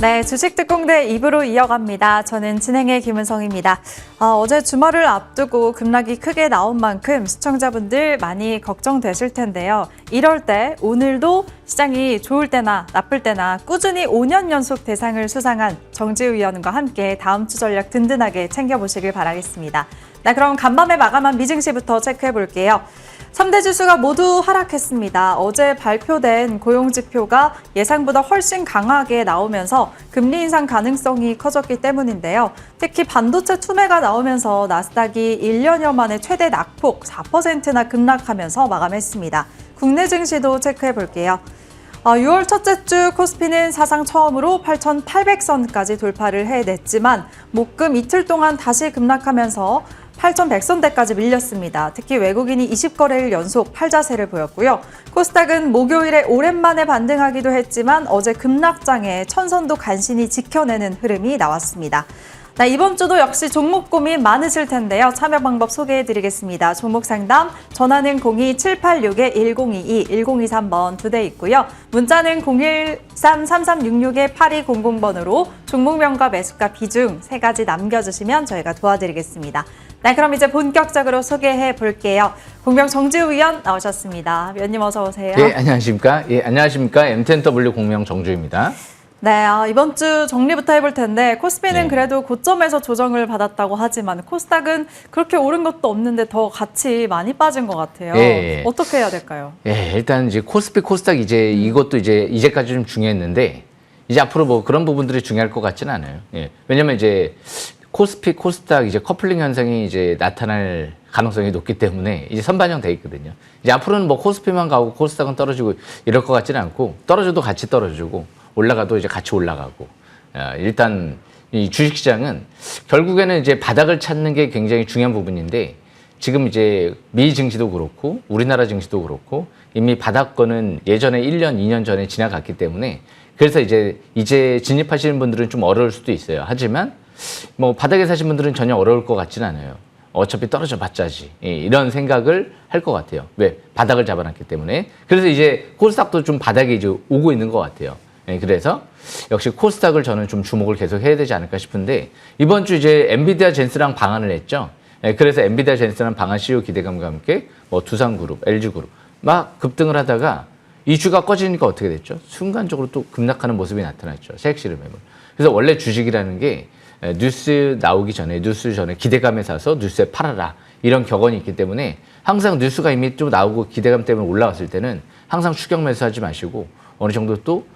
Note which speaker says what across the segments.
Speaker 1: 네, 주식 특공대 2부로 이어갑니다. 저는 진행의 김은성입니다. 어제 주말을 앞두고 급락이 크게 나온 만큼 시청자분들 많이 걱정되실 텐데요. 이럴 때 오늘도 시장이 좋을 때나 나쁠 때나 꾸준히 5년 연속 대상을 수상한 정지우 위원과 함께 다음 주 전략 든든하게 챙겨보시길 바라겠습니다. 네, 그럼 간밤에 마감한 미증시부터 체크해 볼게요. 3대 지수가 모두 하락했습니다. 어제 발표된 고용지표가 예상보다 훨씬 강하게 나오면서 금리 인상 가능성이 커졌기 때문인데요. 특히 반도체 투매가 나오면서 나스닥이 1년여 만에 최대 낙폭 4%나 급락하면서 마감했습니다. 국내 증시도 체크해 볼게요. 6월 첫째 주 코스피는 사상 처음으로 8,800선까지 돌파를 해냈지만 목금 이틀 동안 다시 급락하면서 8,100선대까지 밀렸습니다. 특히 외국인이 20거래일 연속 팔자세를 보였고요. 코스닥은 목요일에 오랜만에 반등하기도 했지만 어제 급락장에 1000선도 간신히 지켜내는 흐름이 나왔습니다. 네, 이번 주도 역시 종목 고민 많으실 텐데요. 참여 방법 소개해드리겠습니다. 종목 상담 전화는 02786-1022, 1023번 두 대 있고요. 문자는 013-3366-8200번으로 종목명과 매수가 비중 세 가지 남겨주시면 저희가 도와드리겠습니다. 네, 그럼 이제 본격적으로 소개해 볼게요. 공명 정지우 위원 나오셨습니다. 위원님 어서 오세요.
Speaker 2: 예, 안녕하십니까. 예, 안녕하십니까. M10W 공명 정주입니다.
Speaker 1: 네, 이번 주 정리부터 해볼 텐데 코스피는 그래도 고점에서 조정을 받았다고 하지만 코스닥은 그렇게 오른 것도 없는데 더 같이 많이 빠진 것 같아요.
Speaker 2: 예.
Speaker 1: 어떻게 해야 될까요?
Speaker 2: 예, 일단 이제 코스피, 코스닥 이것도 이제까지 좀 중요했는데 이제 앞으로 뭐 그런 부분들이 중요할 것 같지는 않아요. 예. 왜냐면 이제 코스피, 코스닥 이제 커플링 현상이 이제 나타날 가능성이 높기 때문에 이제 선반영 돼 있거든요. 이제 앞으로는 뭐 코스피만 가고 코스닥은 떨어지고 이럴 것 같지는 않고 떨어져도 같이 떨어지고 올라가도 이제 같이 올라가고 일단 이 주식시장은 결국에는 이제 바닥을 찾는 게 굉장히 중요한 부분인데 지금 이제 미 증시도 그렇고 우리나라 증시도 그렇고 이미 바닥권은 예전에 1년, 2년 전에 지나갔기 때문에 그래서 이제 진입하시는 분들은 좀 어려울 수도 있어요. 하지만 뭐 바닥에 사신 분들은 전혀 어려울 것 같지는 않아요. 어차피 떨어져 봤자지 이런 생각을 할 것 같아요. 왜? 바닥을 잡아놨기 때문에. 그래서 이제 코스닥도 좀 바닥에 이제 오고 있는 것 같아요. 그래서 역시 코스닥을 저는 좀 주목을 계속 해야 되지 않을까 싶은데 이번 주 이제 엔비디아 젠스랑 방한을 했죠. 그래서 엔비디아 젠스랑 방한 CEO 기대감과 함께 뭐 두산그룹, LG그룹 막 급등을 하다가 이 주가 꺼지니까 어떻게 됐죠? 순간적으로 또 급락하는 모습이 나타났죠. 세액실의 매물. 그래서 원래 주식이라는 게 뉴스 나오기 전에 뉴스 전에 기대감에 사서 뉴스에 팔아라 이런 격언이 있기 때문에 항상 뉴스가 이미 좀 나오고 기대감 때문에 올라왔을 때는 항상 추격 매수하지 마시고 어느 정도 또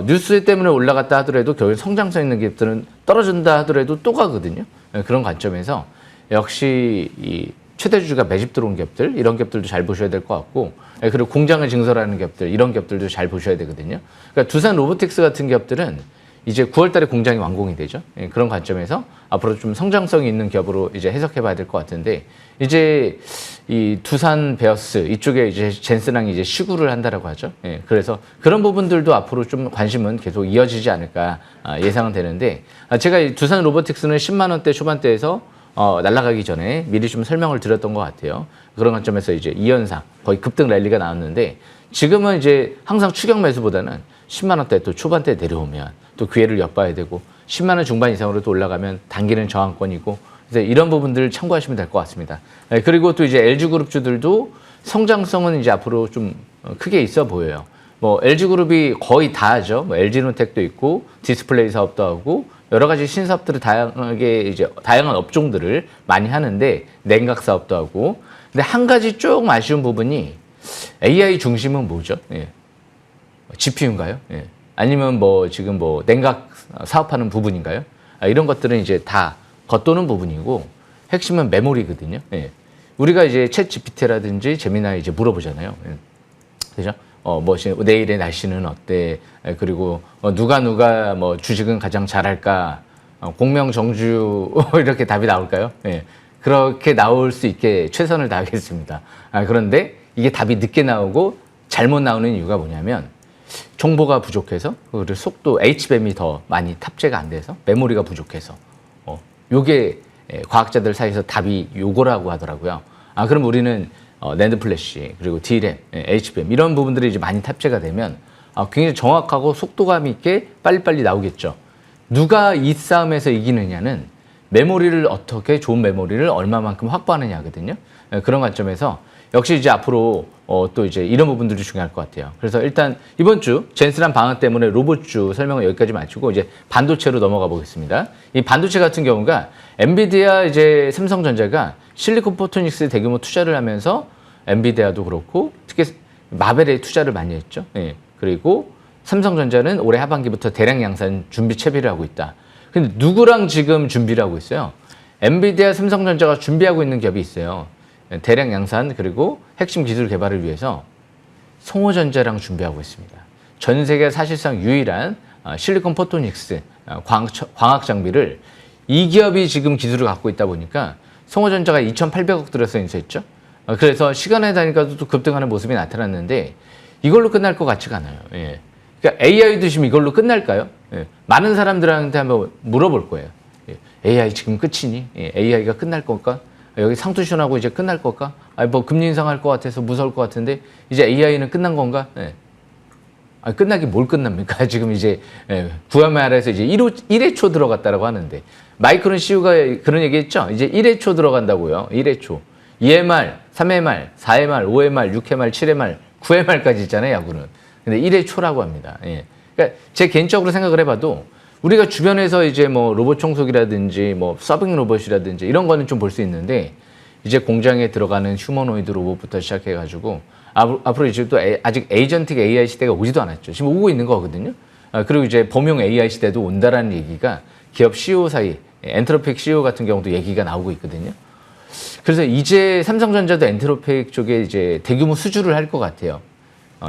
Speaker 2: 뉴스 때문에 올라갔다 하더라도 결국 성장성 있는 기업들은 떨어진다 하더라도 또 가거든요. 그런 관점에서 역시 이 최대주주가 매집 들어온 기업들 이런 기업들도 잘 보셔야 될 것 같고 그리고 공장을 증설하는 기업들 이런 기업들도 잘 보셔야 되거든요. 그러니까 두산 로보틱스 같은 기업들은 이제 9월 달에 공장이 완공이 되죠. 그런 관점에서 앞으로 좀 성장성이 있는 기업으로 이제 해석해 봐야 될 것 같은데 이제 이 두산 베어스 이쪽에 이제 젠스랑 이제 시구를 한다라고 하죠. 그래서 그런 부분들도 앞으로 좀 관심은 계속 이어지지 않을까 예상은 되는데 제가 이 두산 로보틱스는 10만 원대 초반대에서 날아가기 전에 미리 좀 설명을 드렸던 것 같아요. 그런 관점에서 이제 이 현상 거의 급등 랠리가 나왔는데 지금은 이제 항상 추격 매수보다는 10만 원대 또 초반대 내려오면 또 기회를 엿봐야 되고 10만 원 중반 이상으로 또 올라가면 단기는 저항권이고 그래서 이런 부분들을 참고하시면 될 것 같습니다. 그리고 또 이제 LG그룹주들도 성장성은 이제 앞으로 좀 크게 있어 보여요. 뭐 LG그룹이 거의 다 하죠. 뭐 LG노텍도 있고 디스플레이 사업도 하고 여러 가지 신사업들을 다양한 업종들을 많이 하는데 냉각 사업도 하고 근데 한 가지 조금 아쉬운 부분이 AI 중심은 뭐죠? GPU인가요? 아니면 뭐 지금 뭐 냉각 사업하는 부분인가요? 이런 것들은 이제 다 겉도는 부분이고 핵심은 메모리거든요. 우리가 이제 챗 GPT라든지 제미나이 이제 물어보잖아요. 그죠? 뭐 내일의 날씨는 어때? 그리고 누가 뭐 주식은 가장 잘할까? 공명 정주 이렇게 답이 나올까요? 그렇게 나올 수 있게 최선을 다하겠습니다. 그런데 이게 답이 늦게 나오고 잘못 나오는 이유가 뭐냐면 정보가 부족해서 그리고 속도 HBM이 더 많이 탑재가 안 돼서 메모리가 부족해서 요게 과학자들 사이에서 답이 요거라고 하더라고요. 그럼 우리는 낸드 플래시 그리고 D램, HBM 이런 부분들이 이제 많이 탑재가 되면 굉장히 정확하고 속도감 있게 빨리빨리 나오겠죠. 누가 이 싸움에서 이기느냐는 메모리를 어떻게 좋은 메모리를 얼마만큼 확보하느냐거든요. 그런 관점에서 역시 이제 앞으로 또 이제 이런 부분들이 중요할 것 같아요. 그래서 일단 이번 주 젠슨한 방학 때문에 로봇주 설명을 여기까지 마치고 이제 반도체로 넘어가 보겠습니다. 이 반도체 같은 경우가 엔비디아 이제 삼성전자가 실리콘 포토닉스 대규모 투자를 하면서 엔비디아도 그렇고 특히 마벨에 투자를 많이 했죠. 예. 그리고 삼성전자는 올해 하반기부터 대량 양산 준비 채비를 하고 있다. 근데 누구랑 지금 준비를 하고 있어요? 엔비디아, 삼성전자가 준비하고 있는 기업이 있어요. 대량 양산 그리고 핵심 기술 개발을 위해서 송호전자랑 준비하고 있습니다. 전 세계 사실상 유일한 실리콘 포토닉스 광학 장비를 이 기업이 지금 기술을 갖고 있다 보니까 송호전자가 2,800억 들여서 인수했죠. 그래서 시간에 다니까 또 급등하는 모습이 나타났는데 이걸로 끝날 것 같지가 않아요. 예. 그러니까 AI도 지금 이걸로 끝날까요? 예. 많은 사람들한테 한번 물어볼 거예요. 예. AI 지금 끝이니? 예. AI가 끝날 걸까? 여기 상투션하고 이제 끝날 걸까? 아니 뭐 금리 인상할 것 같아서 무서울 것 같은데 이제 AI는 끝난 건가? 예. 아니, 끝나긴 뭘 끝납니까? 지금 이제 구야말에서 이제 1회 초 들어갔다라고 하는데 마이크론 CEO가 그런 얘기했죠. 이제 1회 초 들어간다고요. 1회 초. 2회 말, 3회 말, 4회 말, 5회 말, 6회 말, 7회 말, 9회 말까지 있잖아요. 야구는. 근데 1회 초라고 합니다. 예. 그러니까 제 개인적으로 생각을 해봐도 우리가 주변에서 이제 뭐 로봇 청소기라든지 뭐 서빙 로봇이라든지 이런 거는 좀 볼 수 있는데 이제 공장에 들어가는 휴머노이드 로봇부터 시작해가지고 앞으로 이제 또 아직 에이전틱 AI 시대가 오지도 않았죠. 지금 오고 있는 거거든요. 그리고 이제 범용 AI 시대도 온다라는 얘기가 기업 CEO 사이, 엔트로픽 CEO 같은 경우도 얘기가 나오고 있거든요. 그래서 이제 삼성전자도 엔트로픽 쪽에 이제 대규모 수주를 할 것 같아요.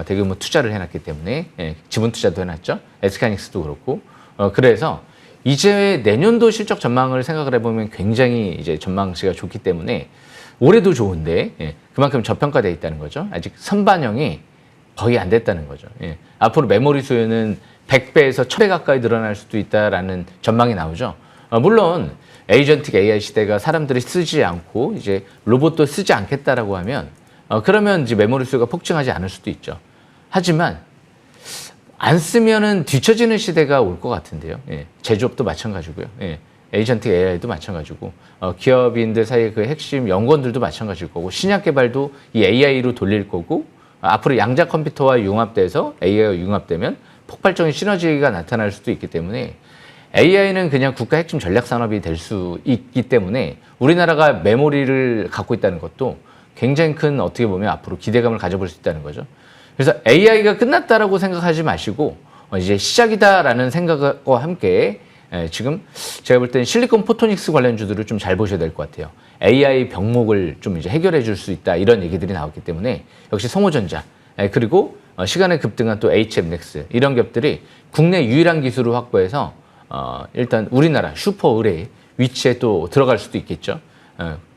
Speaker 2: 대규모 투자를 해놨기 때문에 지분 투자도 해놨죠. SK하이닉스도 그렇고. 그래서 이제 내년도 실적 전망을 생각을 해보면 굉장히 이제 전망치가 좋기 때문에 올해도 좋은데 그만큼 저평가되어 있다는 거죠. 아직 선반영이 거의 안 됐다는 거죠. 앞으로 메모리 수요는 100배에서 1000배 가까이 늘어날 수도 있다라는 전망이 나오죠. 물론 에이전틱 AI 시대가 사람들이 쓰지 않고 이제 로봇도 쓰지 않겠다라고 하면 그러면 이제 메모리 수요가 폭증하지 않을 수도 있죠. 하지만 안 쓰면은 뒤처지는 시대가 올 것 같은데요. 제조업도 마찬가지고요. 에이전틱 AI도 마찬가지고 기업인들 사이의 그 핵심 연구원들도 마찬가지일 거고 신약 개발도 이 AI로 돌릴 거고 앞으로 양자 컴퓨터와 융합돼서 AI가 융합되면 폭발적인 시너지가 나타날 수도 있기 때문에 AI는 그냥 국가 핵심 전략 산업이 될 수 있기 때문에 우리나라가 메모리를 갖고 있다는 것도 굉장히 큰 어떻게 보면 앞으로 기대감을 가져볼 수 있다는 거죠. 그래서 AI가 끝났다라고 생각하지 마시고 이제 시작이다라는 생각과 함께 지금 제가 볼 때는 실리콘 포토닉스 관련주들을 좀 잘 보셔야 될 것 같아요. AI 병목을 좀 이제 해결해 줄 수 있다 이런 얘기들이 나왔기 때문에 역시 송호전자 그리고 시간에 급등한 또 HMX 이런 기업들이 국내 유일한 기술을 확보해서 일단 우리나라 슈퍼 의뢰 위치에 또 들어갈 수도 있겠죠.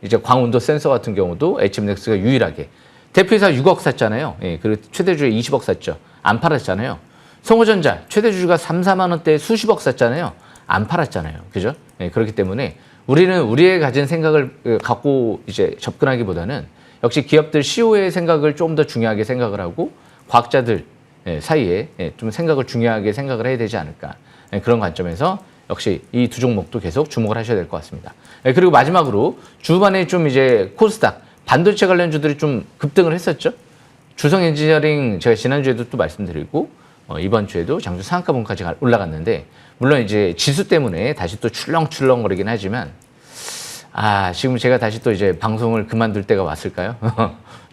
Speaker 2: 이제 광운도 센서 같은 경우도 HMX가 유일하게 대표이사 6억 샀잖아요. 그리고 최대주에 20억 샀죠. 안 팔았잖아요. 송호전자 최대주가 3, 4만 원대에 수십억 샀잖아요. 안 팔았잖아요. 그죠? 그렇기 때문에 우리는 우리의 가진 생각을 갖고 이제 접근하기보다는 역시 기업들 CEO의 생각을 좀 더 중요하게 생각을 하고 과학자들 사이에 좀 생각을 중요하게 생각을 해야 되지 않을까. 그런 관점에서 역시 이 두 종목도 계속 주목을 하셔야 될 것 같습니다. 그리고 마지막으로 주반에 좀 이제 코스닥 반도체 관련주들이 좀 급등을 했었죠. 주성 엔지니어링 제가 지난주에도 또 말씀드리고 이번 주에도 장주 상한가 분까지 올라갔는데 물론 이제 지수 때문에 다시 또 출렁출렁거리긴 하지만 지금 제가 다시 또 이제 방송을 그만둘 때가 왔을까요?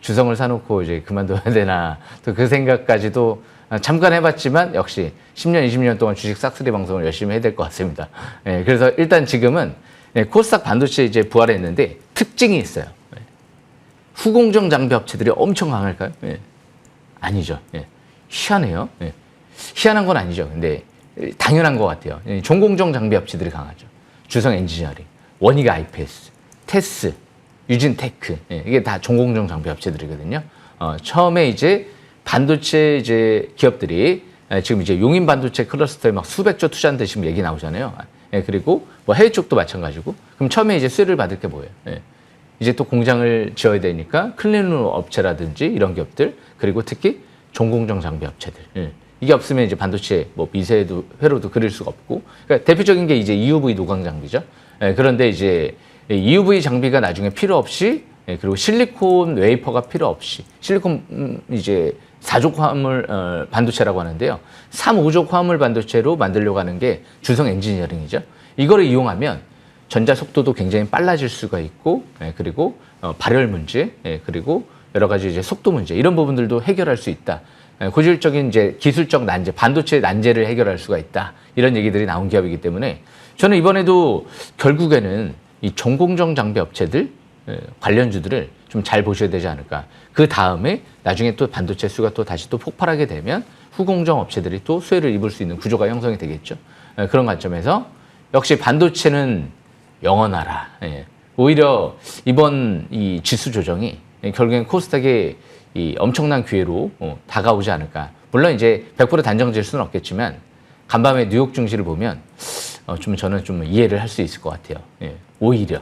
Speaker 2: 주성을 사놓고 이제 그만둬야 되나 또 그 생각까지도 잠깐 해봤지만 역시 10년, 20년 동안 주식 싹쓸이 방송을 열심히 해야 될 것 같습니다. 그래서 일단 지금은 코스닥 반도체 이제 부활했는데 특징이 있어요. 후공정 장비 업체들이 엄청 강할까요? 아니죠. 희한해요. 희한한 건 아니죠. 근데 당연한 것 같아요. 종공정 장비 업체들이 강하죠. 주성 엔지니어링, 원익 IPS, 테스, 유진테크 이게 다 종공정 장비 업체들이거든요. 처음에 이제 반도체 이제 기업들이 지금 이제 용인 반도체 클러스터에 막 수백조 투자한데 지금 얘기 나오잖아요. 그리고 뭐 해외 쪽도 마찬가지고. 그럼 처음에 이제 수혜를 받을 게 뭐예요? 이제 또 공장을 지어야 되니까 클린룸 업체라든지 이런 기업들 그리고 특히 종공정 장비 업체들 이게 없으면 이제 반도체 뭐 미세도 회로도 그릴 수가 없고, 그러니까 대표적인 게 이제 EUV 노광 장비죠. 그런데 이제 EUV 장비가 나중에 필요 없이, 그리고 실리콘 웨이퍼가 필요 없이, 실리콘 이제 4족 화물 반도체라고 하는데요. 3, 5족 화물 반도체로 만들려고 하는 게 주성 엔지니어링이죠. 이거를 이용하면 전자 속도도 굉장히 빨라질 수가 있고, 그리고 발열 문제, 그리고 여러 가지 이제 속도 문제, 이런 부분들도 해결할 수 있다. 고질적인 이제 기술적 난제, 반도체 난제를 해결할 수가 있다. 이런 얘기들이 나온 기업이기 때문에 저는 이번에도 결국에는 이 전공정 장비 업체들, 관련주들을 좀 잘 보셔야 되지 않을까. 그 다음에 나중에 또 반도체 수가 또 다시 또 폭발하게 되면 후공정 업체들이 또 수혜를 입을 수 있는 구조가 형성이 되겠죠. 그런 관점에서 역시 반도체는 영원하라. 오히려 이번 이 지수 조정이 결국엔 코스닥의 이 엄청난 기회로 다가오지 않을까. 물론 이제 100% 단정 지을 수는 없겠지만 간밤에 뉴욕 증시를 보면 좀 저는 좀 이해를 할 수 있을 것 같아요. 오히려.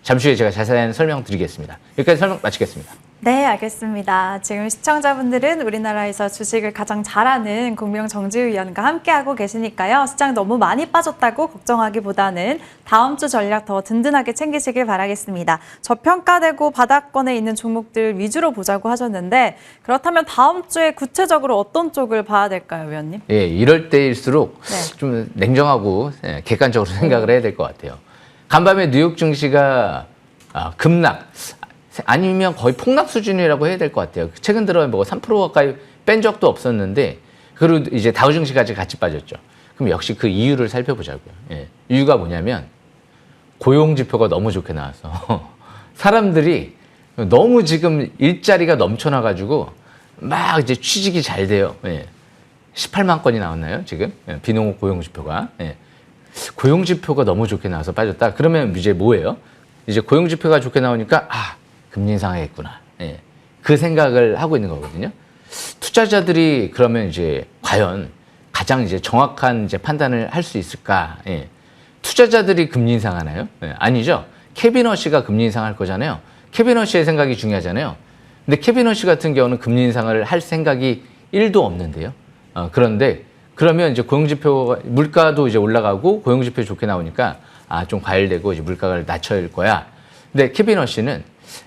Speaker 2: 잠시 후에 제가 자세한 설명 드리겠습니다. 여기까지 설명 마치겠습니다.
Speaker 1: 네, 알겠습니다. 지금 시청자분들은 우리나라에서 주식을 가장 잘하는 공명 정지우 위원과 함께하고 계시니까요. 시장 너무 많이 빠졌다고 걱정하기보다는 다음 주 전략 더 든든하게 챙기시길 바라겠습니다. 저평가되고 바닥권에 있는 종목들 위주로 보자고 하셨는데 그렇다면 다음 주에 구체적으로 어떤 쪽을 봐야 될까요, 위원님?
Speaker 2: 예, 이럴 때일수록
Speaker 1: 네.
Speaker 2: 좀 냉정하고 객관적으로 생각을 해야 될 것 같아요. 간밤에 뉴욕 증시가 급락, 아니면 거의 폭락 수준이라고 해야 될 것 같아요. 최근 들어 뭐 3% 가까이 뺀 적도 없었는데, 그리고 이제 다우 증시까지 같이 빠졌죠. 그럼 역시 그 이유를 살펴보자고요. 이유가 뭐냐면 고용 지표가 너무 좋게 나와서 사람들이 너무 지금 일자리가 넘쳐나가지고 막 이제 취직이 잘 돼요. 18만 건이 나왔나요, 지금? 비농업 고용 지표가. 고용 지표가 너무 좋게 나와서 빠졌다. 그러면 이제 뭐예요? 이제 고용 지표가 좋게 나오니까 금리 인상하겠구나. 그 생각을 하고 있는 거거든요. 투자자들이 그러면 이제 과연 가장 이제 정확한 이제 판단을 할 수 있을까? 투자자들이 금리 인상하나요? 아니죠. 캐비너시가 금리 인상할 거잖아요. 캐비너시의 생각이 중요하잖아요. 근데 캐비너시 같은 경우는 금리 인상을 할 생각이 1도 없는데요. 그런데 그러면 이제 고용지표가, 물가도 이제 올라가고 고용지표 좋게 나오니까 좀 과열되고 이제 물가를 낮춰야 할 거야. 근데 캐비너시는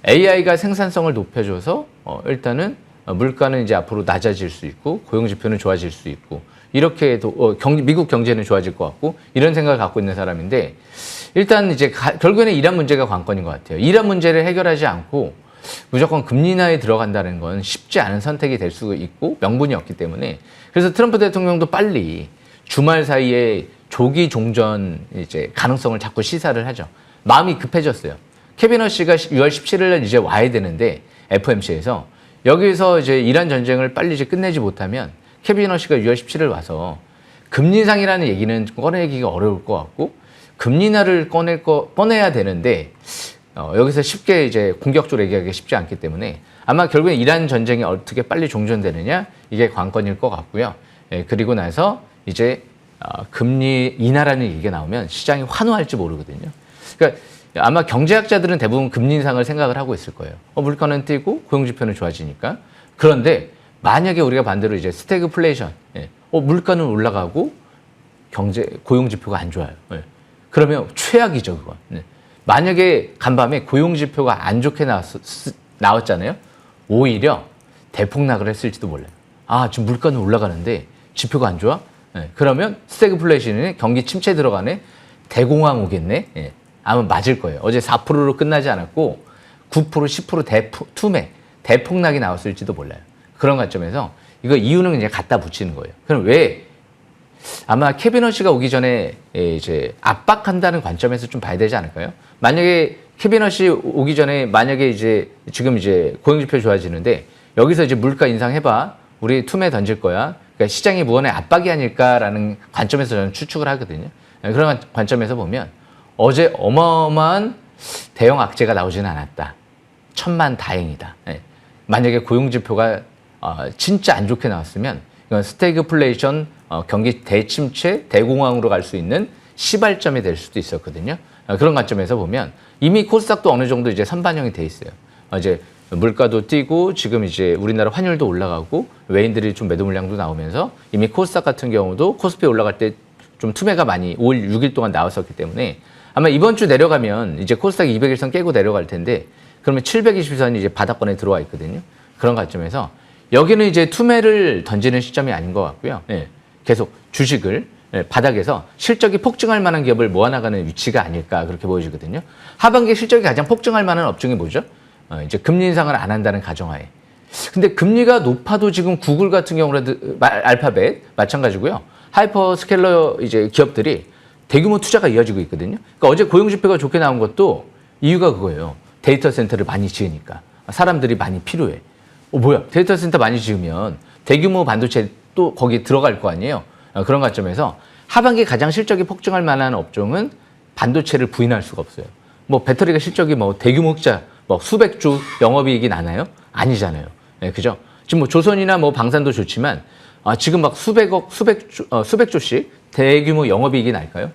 Speaker 2: AI가 생산성을 높여줘서 일단은 물가는 이제 앞으로 낮아질 수 있고 고용지표는 좋아질 수 있고 이렇게 미국 경제는 좋아질 것 같고 이런 생각을 갖고 있는 사람인데, 일단 이제 결국에는 이란 문제가 관건인 것 같아요. 이란 문제를 해결하지 않고 무조건 금리 인하에 들어간다는 건 쉽지 않은 선택이 될 수 있고 명분이 없기 때문에, 그래서 트럼프 대통령도 빨리 주말 사이에 조기 종전 이제 가능성을 자꾸 시사를 하죠. 마음이 급해졌어요. 캐비너시가 6월 17일 날 이제 와야 되는데 FOMC에서 여기서 이제 이란 전쟁을 빨리 이제 끝내지 못하면 캐비너시가 6월 17일 와서 금리 인상이라는 얘기는 꺼내기가 어려울 것 같고, 금리 인하를 꺼내야 되는데 여기서 쉽게 이제 공격적으로 얘기하기 쉽지 않기 때문에 아마 결국엔 이란 전쟁이 어떻게 빨리 종전되느냐, 이게 관건일 것 같고요. 그리고 나서 이제 금리 인하라는 얘기가 나오면 시장이 환호할지 모르거든요. 그러니까 아마 경제학자들은 대부분 금리 인상을 생각을 하고 있을 거예요. 물가는 뛰고 고용지표는 좋아지니까. 그런데 만약에 우리가 반대로 이제 스태그플레이션, 물가는 올라가고 고용지표가 안 좋아요. 그러면 최악이죠, 그건. 만약에 간밤에 고용지표가 안 좋게 나왔잖아요. 오히려 대폭락을 했을지도 몰라요. 지금 물가는 올라가는데 지표가 안 좋아? 그러면 스태그플레이션이 경기 침체 들어가네? 대공황 오겠네? 아마 맞을 거예요. 어제 4%로 끝나지 않았고 9%, 10% 대폭락이 나왔을지도 몰라요. 그런 관점에서 이거 이유는 그냥 갖다 붙이는 거예요. 그럼 왜? 아마 캐비너시가 오기 전에 이제 압박한다는 관점에서 좀 봐야 되지 않을까요? 만약에 캐비너시 오기 전에 만약에 이제 지금 이제 고용지표 좋아지는데 여기서 이제 물가 인상해봐, 우리 툼에 던질 거야. 그러니까 시장이 무언의 압박이 아닐까라는 관점에서 저는 추측을 하거든요. 그런 관점에서 보면 어제 어마어마한 대형 악재가 나오지는 않았다. 천만 다행이다. 만약에 고용지표가 진짜 안 좋게 나왔으면 이건 스태그플레이션, 경기 대침체, 대공황으로 갈 수 있는 시발점이 될 수도 있었거든요. 그런 관점에서 보면 이미 코스닥도 어느 정도 이제 선반영이 돼 있어요. 이제 물가도 뛰고 지금 이제 우리나라 환율도 올라가고 외인들이 좀 매도 물량도 나오면서 이미 코스닥 같은 경우도 코스피 올라갈 때 좀 투매가 많이 5일, 6일 동안 나왔었기 때문에 아마 이번 주 내려가면 이제 코스닥 200일선 깨고 내려갈 텐데 그러면 720선이 이제 바닥권에 들어와 있거든요. 그런 관점에서 여기는 이제 투매를 던지는 시점이 아닌 것 같고요. 예, 계속 주식을 바닥에서 실적이 폭증할 만한 기업을 모아나가는 위치가 아닐까 그렇게 보여지거든요. 하반기 실적이 가장 폭증할 만한 업종이 뭐죠? 이제 금리 인상을 안 한다는 가정하에. 근데 금리가 높아도 지금 구글 같은 경우라도 알파벳 마찬가지고요. 하이퍼 스케일러 이제 기업들이 대규모 투자가 이어지고 있거든요. 그러니까 어제 고용 지표가 좋게 나온 것도 이유가 그거예요. 데이터 센터를 많이 지으니까 사람들이 많이 필요해. 뭐야? 데이터 센터 많이 지으면 대규모 반도체 또 거기 들어갈 거 아니에요. 그런 관점에서 하반기 가장 실적이 폭증할 만한 업종은 반도체를 부인할 수가 없어요. 뭐 배터리가 실적이 뭐 대규모 흑자 뭐 수백 조 영업이익이 나나요? 아니잖아요. 네, 그죠? 지금 뭐 조선이나 뭐 방산도 좋지만 지금 막 수백억, 수백 조씩 대규모 영업이익이 날까요?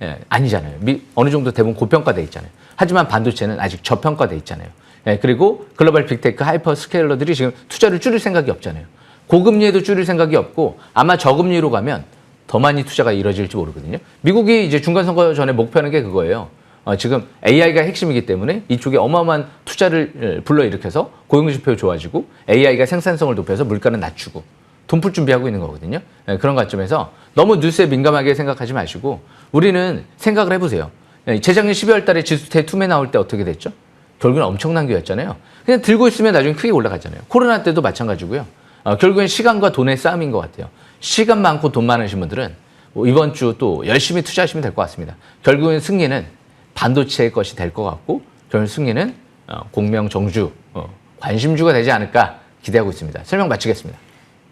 Speaker 2: 예, 아니잖아요. 어느 정도 대부분 고평가돼 있잖아요. 하지만 반도체는 아직 저평가돼 있잖아요. 예, 그리고 글로벌 빅테크 하이퍼 스케일러들이 지금 투자를 줄일 생각이 없잖아요. 고금리에도 줄일 생각이 없고 아마 저금리로 가면 더 많이 투자가 이루어질지 모르거든요. 미국이 이제 중간선거 전에 목표하는 게 그거예요. 지금 AI가 핵심이기 때문에 이쪽에 어마어마한 투자를 불러일으켜서 고용지표 좋아지고 AI가 생산성을 높여서 물가는 낮추고 돈 풀 준비하고 있는 거거든요. 그런 관점에서 너무 뉴스에 민감하게 생각하지 마시고 우리는 생각을 해보세요. 재작년 12월 달에 지수태 투매 나올 때 어떻게 됐죠? 결국은 엄청난 기회였잖아요. 그냥 들고 있으면 나중에 크게 올라가잖아요. 코로나 때도 마찬가지고요. 결국엔 시간과 돈의 싸움인 것 같아요. 시간 많고 돈 많으신 분들은 이번 주 또 열심히 투자하시면 될 것 같습니다. 결국엔 승리는 반도체의 것이 될 것 같고 결국 승리는 공명 정주, 관심주가 되지 않을까 기대하고 있습니다. 설명 마치겠습니다.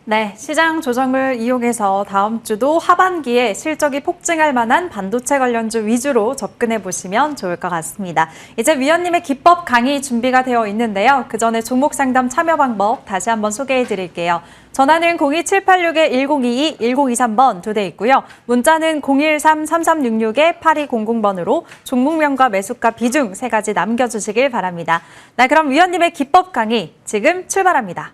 Speaker 1: 네, 시장 조정을 이용해서 다음 주도 하반기에 실적이 폭증할 만한 반도체 관련주 위주로 접근해 보시면 좋을 것 같습니다. 이제 위원님의 기법 강의 준비가 되어 있는데요. 그 전에 종목 상담 참여 방법 다시 한번 소개해 드릴게요. 전화는 02786-1022, 1023번 두 대 있고요. 문자는 013-3366-8200번으로 종목명과 매수가 비중 세 가지 남겨주시길 바랍니다. 네, 그럼 위원님의 기법 강의 지금 출발합니다.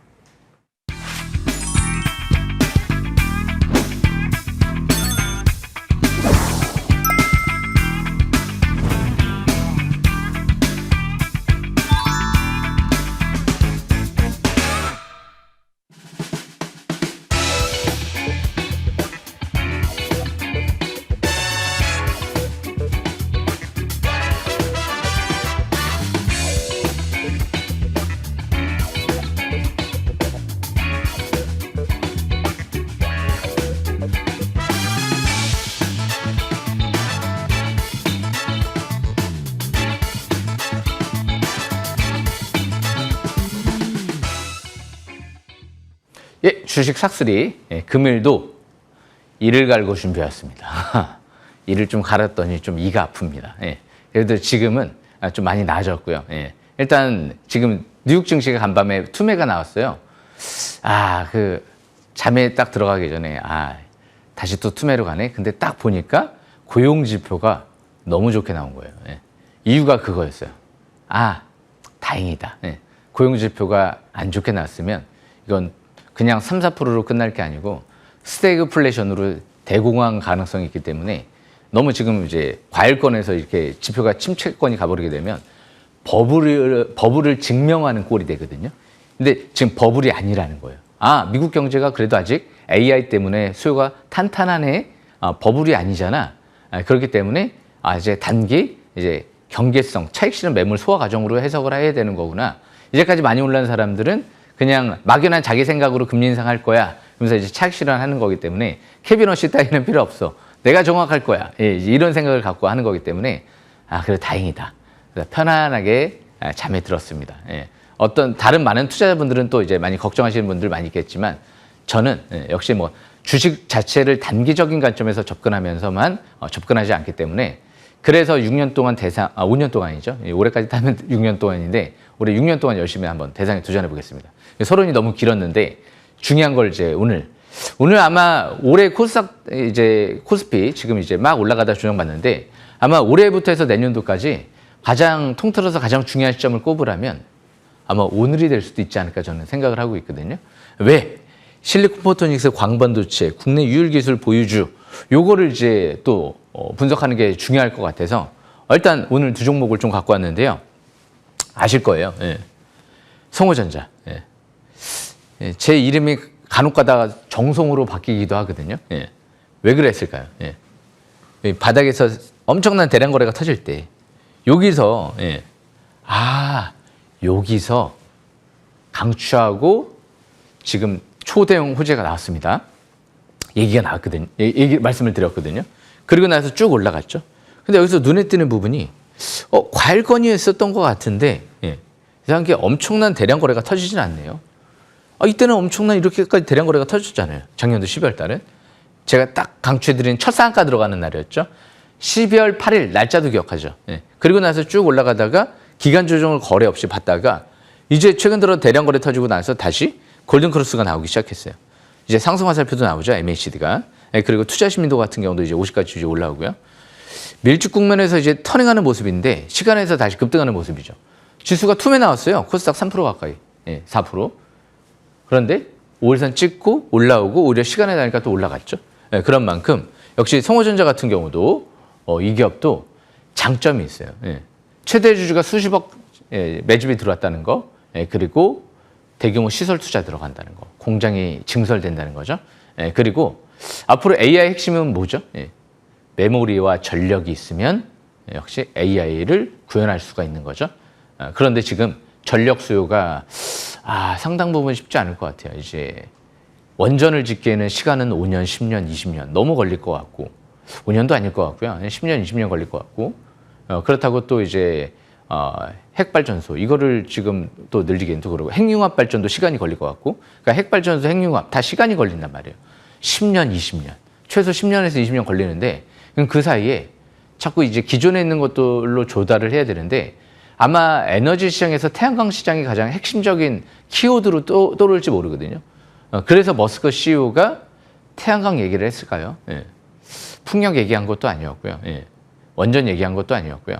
Speaker 2: 예, 주식 삭스리 금일도 이를 갈고 준비했습니다. 이를 좀 갈았더니 좀 이가 아픕니다. 예, 그래도 지금은 좀 많이 나아졌고요. 예, 일단 지금 뉴욕 증시가 간밤에 투매가 나왔어요. 잠에 딱 들어가기 전에 다시 또 투매로 가네. 근데 딱 보니까 고용 지표가 너무 좋게 나온 거예요. 예, 이유가 그거였어요. 다행이다. 예, 고용 지표가 안 좋게 나왔으면 이건 그냥 3, 4%로 끝날 게 아니고 스태그플레이션으로 대공황 가능성이 있기 때문에 너무 지금 이제 과열권에서 이렇게 지표가 침체권이 가버리게 되면 버블을 증명하는 꼴이 되거든요. 근데 지금 버블이 아니라는 거예요. 미국 경제가 그래도 아직 AI 때문에 수요가 탄탄하네. 버블이 아니잖아. 그렇기 때문에 이제 단기 이제 경계성, 차익 실현 매물 소화 과정으로 해석을 해야 되는 거구나. 이제까지 많이 올라온 사람들은 그냥 막연한 자기 생각으로 금리 인상할 거야. 그러면서 이제 차익 실현하는 거기 때문에 캐비너시 따위는 필요 없어. 내가 정확할 거야. 예, 이런 생각을 갖고 하는 거기 때문에 그래 다행이다. 그래서 편안하게 잠에 들었습니다. 예. 어떤 다른 많은 투자자분들은 또 이제 많이 걱정하시는 분들 많이 있겠지만 저는 역시 뭐 주식 자체를 단기적인 관점에서 접근하면서만 접근하지 않기 때문에 그래서 6년 동안 5년 동안이죠. 올해까지 따면 6년 동안인데 올해 6년 동안 열심히 한번 대상에 도전해 보겠습니다. 서론이 너무 길었는데 중요한 걸 이제 오늘 아마 올해 코스피 지금 이제 막 올라가다 조정받는데 아마 올해부터 해서 내년도까지 가장 통틀어서 가장 중요한 시점을 꼽으라면 아마 오늘이 될 수도 있지 않을까 저는 생각을 하고 있거든요. 왜? 실리콘 포토닉스 광반도체 국내 유일 기술 보유주 요거를 이제 또 분석하는 게 중요할 것 같아서 일단 오늘 두 종목을 좀 갖고 왔는데요. 아실 거예요. 예. 성호전자. 예. 예. 제 이름이 간혹 가다가 정성으로 바뀌기도 하거든요. 예. 왜 그랬을까요? 예. 바닥에서 엄청난 대량 거래가 터질 때 여기서 예. 여기서 강추하고 지금 초대형 호재가 나왔습니다. 얘기가 나왔거든요. 말씀을 드렸거든요. 그리고 나서 쭉 올라갔죠. 근데 여기서 눈에 띄는 부분이 과일 건의였었던 것 같은데 예. 이상한 게 엄청난 대량 거래가 터지진 않네요. 이때는 엄청난 이렇게까지 대량 거래가 터졌잖아요. 작년도 12월 달에. 제가 딱 강추해드린 첫 상한가 들어가는 날이었죠. 12월 8일 날짜도 기억하죠. 예. 그리고 나서 쭉 올라가다가 기간 조정을 거래 없이 받다가 이제 최근 들어 대량 거래 터지고 나서 다시 골든크로스가 나오기 시작했어요. 이제 상승화살표도 나오죠. MACD가. 예. 그리고 투자심리도 같은 경우도 이제 50까지 이제 올라오고요. 밀집 국면에서 이제 터닝하는 모습인데 시간에서 다시 급등하는 모습이죠. 지수가 툼에 나왔어요. 코스닥 3% 가까이. 예, 4%. 그런데 5일선 찍고 올라오고 오히려 시간에 다니까 또 올라갔죠. 예, 그런 만큼 역시 성호전자 같은 경우도 이 기업도 장점이 있어요. 예. 최대 주주가 수십억 매집이 들어왔다는 거, 예, 그리고 대규모 시설 투자 들어간다는 거, 공장이 증설된다는 거죠. 예, 그리고 앞으로 AI 핵심은 뭐죠? 예. 메모리와 전력이 있으면 역시 AI를 구현할 수가 있는 거죠. 그런데 지금 전력 수요가 상당 부분 쉽지 않을 것 같아요. 이제 원전을 짓기에는 시간은 5년, 10년, 20년 너무 걸릴 것 같고 5년도 아닐 것 같고요. 10년, 20년 걸릴 것 같고 그렇다고 또 이제 핵발전소 이거를 지금 또 늘리기는 또 그러고 핵융합 발전도 시간이 걸릴 것 같고 그러니까 핵발전소, 핵융합 다 시간이 걸린단 말이에요. 10년, 20년 최소 10년에서 20년 걸리는데 그 사이에 자꾸 이제 기존에 있는 것들로 조달을 해야 되는데 아마 에너지 시장에서 태양광 시장이 가장 핵심적인 키워드로 떠오를지 모르거든요. 그래서 머스크 CEO가 태양광 얘기를 했을까요? 예. 풍력 얘기한 것도 아니었고요. 예. 원전 얘기한 것도 아니었고요.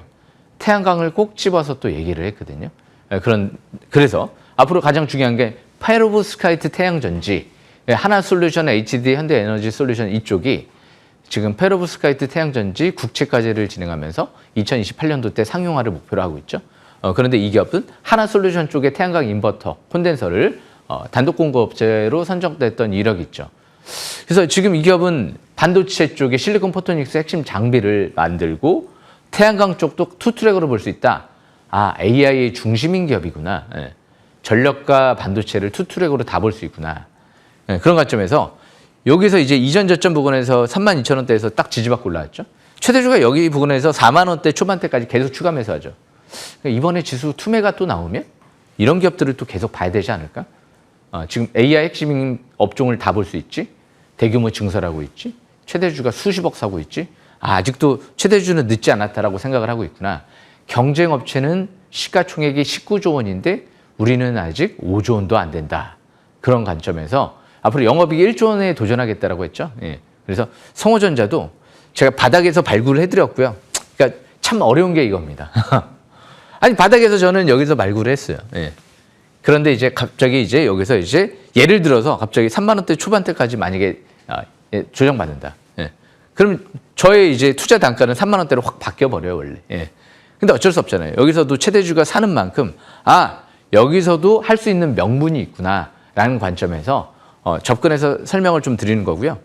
Speaker 2: 태양광을 꼭 집어서 또 얘기를 했거든요. 예. 그래서 앞으로 가장 중요한 게 페로브스카이트 태양전지, 하나솔루션, HD, 현대에너지솔루션 이쪽이 지금 페로브스카이트 태양전지 국채과제를 진행하면서 2028년도 때 상용화를 목표로 하고 있죠. 그런데 이 기업은 하나솔루션 쪽에 태양광 인버터, 콘덴서를 단독 공급업체로 선정됐던 이력이 있죠. 그래서 지금 이 기업은 반도체 쪽에 실리콘 포토닉스 핵심 장비를 만들고 태양광 쪽도 투트랙으로 볼 수 있다. AI의 중심인 기업이구나. 예. 전력과 반도체를 투트랙으로 다 볼 수 있구나. 예, 그런 관점에서 여기서 이제 이전 저점 부근에서 32,000원대에서 딱 지지받고 올라왔죠. 최대주가 여기 부근에서 4만 원대 초반대까지 계속 추가 매수하죠. 그러니까 이번에 지수 투매가 또 나오면 이런 기업들을 또 계속 봐야 되지 않을까? 지금 AI 핵심 업종을 다 볼 수 있지. 대규모 증설하고 있지. 최대주가 수십억 사고 있지. 아직도 최대주는 늦지 않았다라고 생각을 하고 있구나. 경쟁 업체는 시가총액이 19조 원인데 우리는 아직 5조 원도 안 된다. 그런 관점에서 앞으로 영업이익 1조 원에 도전하겠다라고 했죠. 예. 그래서 성호전자도 제가 바닥에서 발굴을 해드렸고요. 그러니까 참 어려운 게 이겁니다. 아니 바닥에서 저는 여기서 발굴을 했어요. 예. 그런데 이제 갑자기 이제 여기서 이제 예를 들어서 갑자기 3만 원대 초반대까지 만약에 조정받는다. 예. 그럼 저의 이제 투자 단가는 3만 원대로 확 바뀌어 버려요 원래. 예. 근데 어쩔 수 없잖아요. 여기서도 최대주가 사는 만큼 여기서도 할 수 있는 명분이 있구나라는 관점에서 접근해서 설명을 좀 드리는 거고요.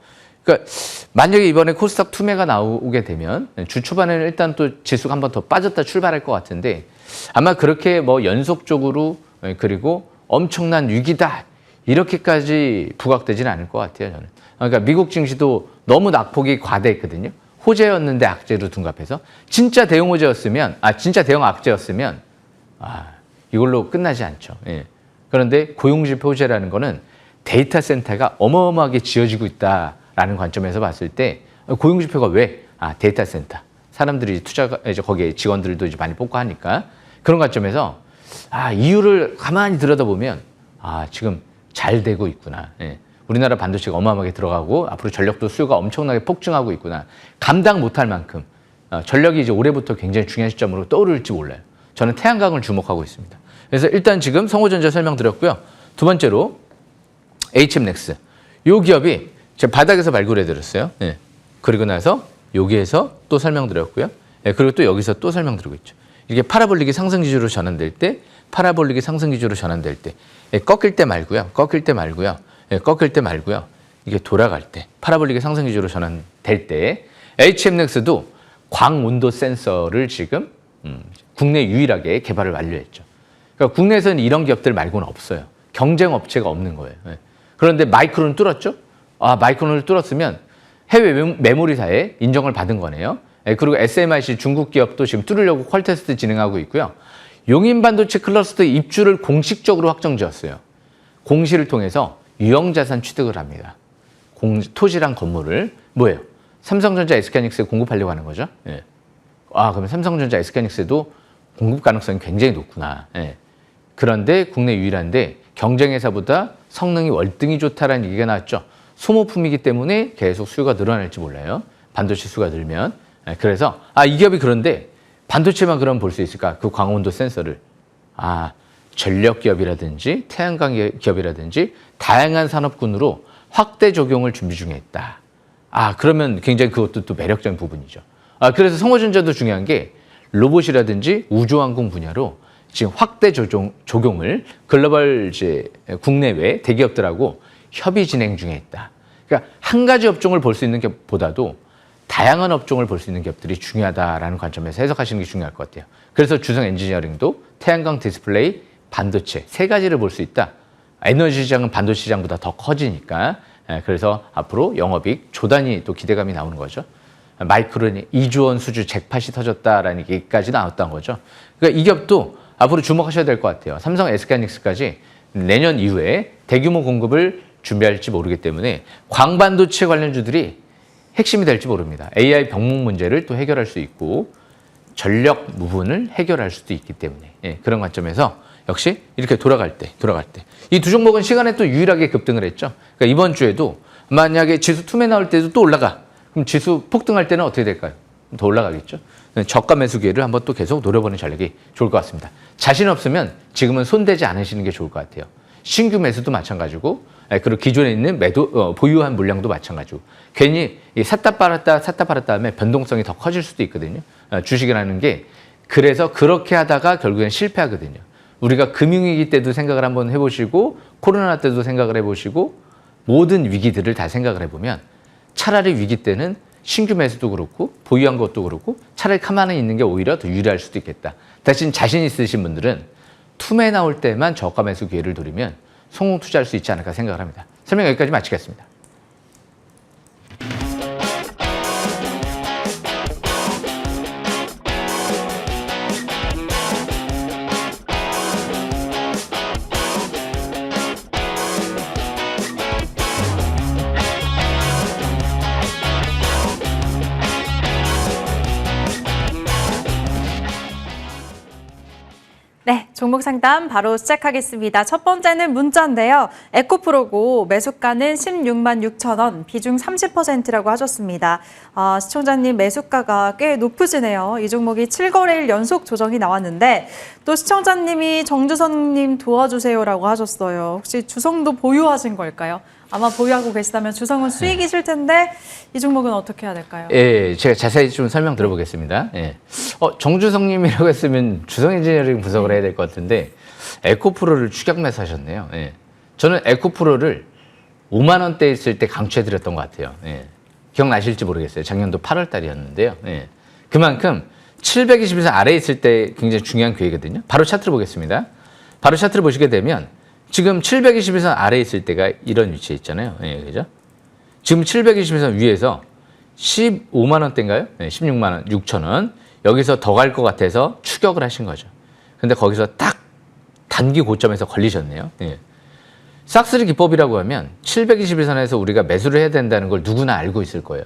Speaker 2: 그러니까 만약에 이번에 코스닥 투매가 나오게 되면 주 초반에는 일단 또 지수가 한 번 더 빠졌다 출발할 것 같은데 아마 그렇게 뭐 연속적으로 그리고 엄청난 위기다 이렇게까지 부각되지는 않을 것 같아요. 저는. 그러니까 미국 증시도 너무 낙폭이 과대했거든요. 호재였는데 악재로 둔갑해서 진짜 대형 호재였으면 진짜 대형 악재였으면 이걸로 끝나지 않죠. 예. 그런데 고용지표 호재라는 거는 데이터 센터가 어마어마하게 지어지고 있다라는 관점에서 봤을 때 고용지표가 왜? 데이터 센터. 사람들이 이제 거기에 직원들도 이제 많이 뽑고 하니까 그런 관점에서 이유를 가만히 들여다보면 지금 잘 되고 있구나. 예. 우리나라 반도체가 어마어마하게 들어가고 앞으로 전력도 수요가 엄청나게 폭증하고 있구나. 감당 못할 만큼 전력이 이제 올해부터 굉장히 중요한 시점으로 떠오를지 몰라요. 저는 태양광을 주목하고 있습니다. 그래서 일단 지금 성호전자 설명드렸고요. 두 번째로 HM넥스. 이 기업이 제가 바닥에서 발굴해드렸어요. 예. 그리고 나서 여기에서 또 설명드렸고요. 예. 그리고 또 여기서 또 설명드리고 있죠. 이게 파라볼릭이 상승기조로 전환될 때, 파라볼릭이 상승기조로 전환될 때, 예. 꺾일 때 말고요. 꺾일 때 말고요. 예. 꺾일 때 말고요. 이게 돌아갈 때, 파라볼릭이 상승기조로 전환될 때, HM넥스도 광온도 센서를 지금 국내 유일하게 개발을 완료했죠. 그러니까 국내에서는 이런 기업들 말고는 없어요. 경쟁 업체가 없는 거예요. 예. 그런데 마이크론을 뚫었죠? 아, 마이크론을 뚫었으면 해외 메모리사에 인정을 받은 거네요. 예, 그리고 SMIC 중국 기업도 지금 뚫으려고 퀄 테스트 진행하고 있고요. 용인 반도체 클러스터 입주를 공식적으로 확정지었어요. 공시를 통해서 유형자산 취득을 합니다. 토지랑 건물을 뭐예요? 삼성전자 SK하이닉스에 공급하려고 하는 거죠. 예. 아, 그러면 삼성전자 SK하이닉스에도 공급 가능성이 굉장히 높구나. 예. 그런데 국내 유일한데 경쟁 회사보다 성능이 월등히 좋다라는 얘기가 나왔죠. 소모품이기 때문에 계속 수요가 늘어날지 몰라요. 반도체 수가 늘면. 예. 그래서 이 기업이 그런데 반도체만 그럼 볼 수 있을까? 그 광온도 센서를. 전력 기업이라든지 태양광 기업이라든지 다양한 산업군으로 확대 적용을 준비 중에 있다. 그러면 굉장히 그것도 또 매력적인 부분이죠. 그래서 성호전자도 중요한 게 로봇이라든지 우주항공 분야로 지금 확대 적용을 글로벌 이제 국내외 대기업들하고 협의 진행 중에 있다. 그러니까 한 가지 업종을 볼 수 있는 것보다도 다양한 업종을 볼 수 있는 기업들이 중요하다라는 관점에서 해석하시는 게 중요할 것 같아요. 그래서 주성 엔지니어링도 태양광 디스플레이, 반도체 세 가지를 볼 수 있다. 에너지 시장은 반도체 시장보다 더 커지니까 그래서 앞으로 영업이익 조단위 또 기대감이 나오는 거죠. 마이크론이 2조 원 수주 잭팟이 터졌다라는 얘기까지 나왔던 거죠. 그러니까 이 기업도 앞으로 주목하셔야 될 것 같아요. 삼성 SK하이닉스까지 내년 이후에 대규모 공급을 준비할지 모르기 때문에 광반도체 관련주들이 핵심이 될지 모릅니다. AI 병목 문제를 또 해결할 수 있고 전력 부분을 해결할 수도 있기 때문에 그런 관점에서 역시 이렇게 돌아갈 때 이 두 종목은 시간에 또 유일하게 급등을 했죠. 그러니까 이번 주에도 만약에 지수 투매 나올 때도 또 올라가. 그럼 지수 폭등할 때는 어떻게 될까요? 더 올라가겠죠. 저가 매수 기회를 한번 또 계속 노려보는 전략이 좋을 것 같습니다. 자신 없으면 지금은 손대지 않으시는 게 좋을 것 같아요. 신규 매수도 마찬가지고 그리고 기존에 있는 보유한 물량도 마찬가지고 괜히 샀다 팔았다 하면 변동성이 더 커질 수도 있거든요. 주식이라는 게 그래서 그렇게 하다가 결국엔 실패하거든요. 우리가 금융위기 때도 생각을 한번 해보시고 코로나 때도 생각을 해보시고 모든 위기들을 다 생각을 해보면 차라리 위기 때는 신규 매수도 그렇고 보유한 것도 그렇고 차라리 가만히 있는 게 오히려 더 유리할 수도 있겠다. 대신 자신 있으신 분들은 투매 나올 때만 저가 매수 기회를 노리면 성공 투자할 수 있지 않을까 생각을 합니다. 설명 여기까지 마치겠습니다.
Speaker 1: 네, 종목 상담 바로 시작하겠습니다. 첫 번째는 문자인데요. 에코프로고 매수가는 16만 6천 원, 비중 30%라고 하셨습니다. 시청자님 매수가가 꽤 높으시네요. 이 종목이 7거래일 연속 조정이 나왔는데 또 시청자님이 정주성님 도와주세요라고 하셨어요. 혹시 주성도 보유하신 걸까요? 아마 보유하고 계시다면 주성은 수익이실 텐데 이 종목은 어떻게 해야 될까요?
Speaker 2: 예, 제가 자세히 좀 설명 들어보겠습니다. 예. 정주성님이라고 했으면 주성 엔지니어링 분석을 해야 될 것 같은데 에코프로를 추격 매수하셨네요. 예. 저는 에코프로를 5만 원대 있을 때 강추해드렸던 것 같아요. 예. 기억나실지 모르겠어요. 작년도 8월 달이었는데요. 예. 그만큼 720에서 아래에 있을 때 굉장히 중요한 기회거든요. 바로 차트를 보겠습니다. 바로 차트를 보시게 되면 지금 720에서 아래에 있을 때가 이런 위치에 있잖아요. 예, 그죠? 지금 720에서 위에서 15만 원대인가요? 네, 16만 원, 6천 원. 여기서 더 갈 것 같아서 추격을 하신 거죠. 근데 거기서 딱 단기 고점에서 걸리셨네요. 예. 싹스리 기법이라고 하면 721선에서 우리가 매수를 해야 된다는 걸 누구나 알고 있을 거예요.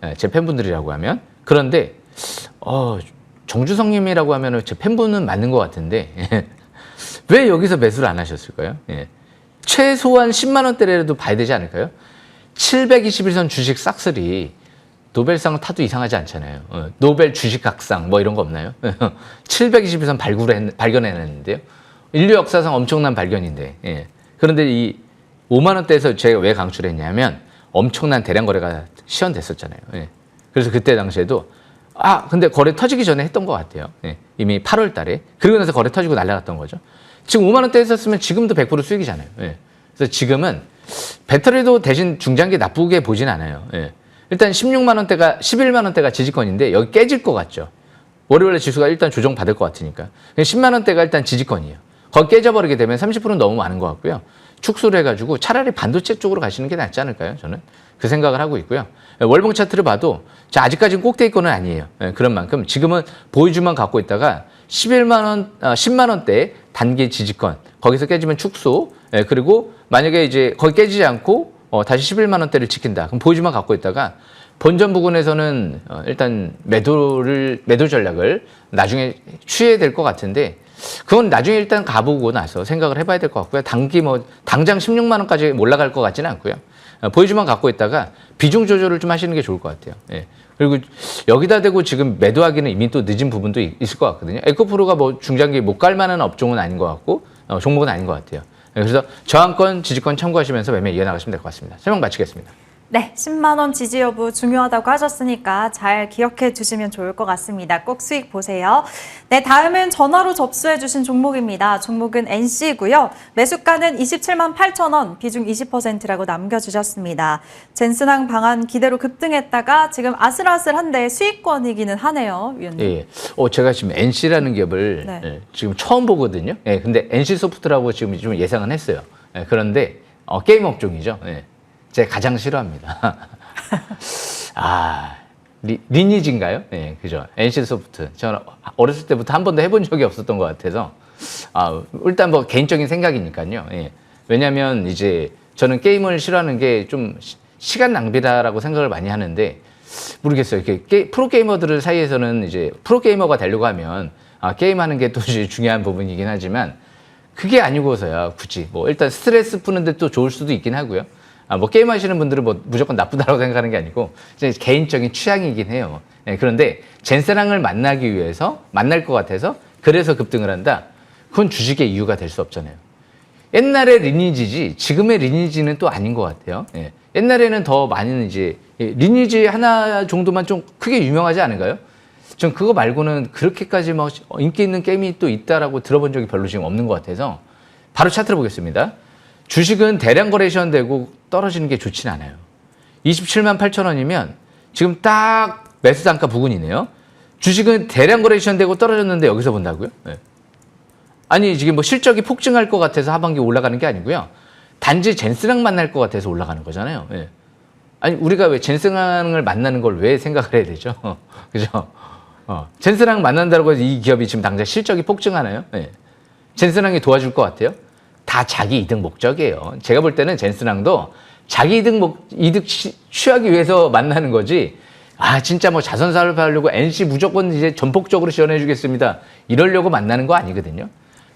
Speaker 2: 예, 제 팬분들이라고 하면. 그런데 정주성님이라고 하면 제 팬분은 맞는 것 같은데 왜 여기서 매수를 안 하셨을까요? 예. 최소한 10만 원대라도 봐야 되지 않을까요? 721선 주식 싹쓸이 노벨상을 타도 이상하지 않잖아요. 노벨 주식학상 뭐 이런 거 없나요? 721선 발견해냈는데요. 인류 역사상 엄청난 발견인데, 예. 그런데 이 5만 원대에서 제가 왜 강출했냐면 엄청난 대량 거래가 시현됐었잖아요. 예. 그래서 그때 당시에도 근데 거래 터지기 전에 했던 것 같아요. 예. 이미 8월 달에. 그리고 나서 거래 터지고 날아갔던 거죠. 지금 5만 원대 했었으면 지금도 100% 수익이잖아요. 예. 그래서 지금은 배터리도 대신 중장기 나쁘게 보진 않아요. 예. 일단 16만 원대가 11만 원대가 지지권인데 여기 깨질 것 같죠. 월요일에 지수가 일단 조정 받을 것 같으니까. 10만 원대가 일단 지지권이에요. 거기 깨져버리게 되면 30%는 너무 많은 것 같고요. 축소를 해가지고 차라리 반도체 쪽으로 가시는 게 낫지 않을까요? 저는 그 생각을 하고 있고요. 월봉 차트를 봐도 아직까지는 꼭대기권은 아니에요. 그런 만큼 지금은 보유주만 갖고 있다가 10만 원대 단기 지지권 거기서 깨지면 축소. 그리고 만약에 이제 거기 깨지지 않고 다시 11만 원대를 지킨다. 그럼 보유주만 갖고 있다가 본전 부근에서는 일단 매도 전략을 나중에 취해야 될 것 같은데 그건 나중에 일단 가보고 나서 생각을 해봐야 될 것 같고요. 당장 16만 원까지 올라갈 것 같지는 않고요. 보유주만 갖고 있다가 비중 조절을 좀 하시는 게 좋을 것 같아요. 예. 그리고 여기다 대고 지금 매도하기는 이미 또 늦은 부분도 있을 것 같거든요. 에코프로가 뭐 중장기 못 갈 만한 업종은 아닌 것 같고 종목은 아닌 것 같아요. 그래서 저항권, 지지권 참고하시면서 매매 이어나가시면 될 것 같습니다. 설명 마치겠습니다.
Speaker 1: 네, 10만 원 지지 여부 중요하다고 하셨으니까 잘 기억해 주시면 좋을 것 같습니다. 꼭 수익 보세요. 네, 다음은 전화로 접수해 주신 종목입니다. 종목은 NC고요. 매수가는 27만 8천 원, 비중 20%라고 남겨주셨습니다. 젠슨항 방안 기대로 급등했다가 지금 아슬아슬한데 수익권이기는 하네요, 위원님.
Speaker 2: 예. 제가 지금 NC라는 기업을
Speaker 1: 네.
Speaker 2: 지금 처음 보거든요. 예. 근데 NC소프트라고 지금 좀 예상은 했어요. 예. 그런데 게임 업종이죠. 예. 제가 가장 싫어합니다. 리니지인가요? 네, 그죠. NC소프트. 저는 어렸을 때부터 한 번도 해본 적이 없었던 것 같아서, 일단 뭐 개인적인 생각이니까요. 예. 왜냐면 이제 저는 게임을 싫어하는 게 좀 시간 낭비다라고 생각을 많이 하는데, 모르겠어요. 이렇게 프로게이머들 사이에서는 이제 프로게이머가 되려고 하면, 게임하는 게 또 중요한 부분이긴 하지만, 그게 아니고서야 굳이, 뭐 일단 스트레스 푸는데 또 좋을 수도 있긴 하고요. 뭐 게임 하시는 분들은 뭐 무조건 나쁘다고 생각하는 게 아니고 이제 개인적인 취향이긴 해요. 네, 그런데 젠세랑을 만나기 위해서 만날 것 같아서 그래서 급등을 한다. 그건 주식의 이유가 될 수 없잖아요. 옛날에 리니지지 지금의 리니지는 또 아닌 것 같아요. 예. 옛날에는 더 많은 이제 리니지 하나 정도만 좀 크게 유명하지 않은가요? 전 그거 말고는 그렇게까지 막 인기 있는 게임이 또 있다라고 들어본 적이 별로 지금 없는 것 같아서 바로 차트를 보겠습니다. 주식은 대량 거래 시현되고 떨어지는 게 좋진 않아요. 27만 8천 원이면 지금 딱 매수 단가 부근이네요. 주식은 대량 거래 시현되고 떨어졌는데 여기서 본다고요? 네. 아니 지금 뭐 실적이 폭증할 것 같아서 하반기 올라가는 게 아니고요. 단지 젠슨항 만날 것 같아서 올라가는 거잖아요. 네. 아니 우리가 왜 젠슨항을 만나는 걸 왜 생각을 해야 되죠? 그죠? 젠슨항 만난다고 해서 이 기업이 지금 당장 실적이 폭증하나요? 네. 젠슨항이 도와줄 것 같아요? 다 자기 이득 목적이에요. 제가 볼 때는 젠슨항도 자기 이득 취하기 위해서 만나는 거지. 진짜 뭐 자선 사업을 하려고 NC 무조건 이제 전폭적으로 지원해 주겠습니다. 이러려고 만나는 거 아니거든요.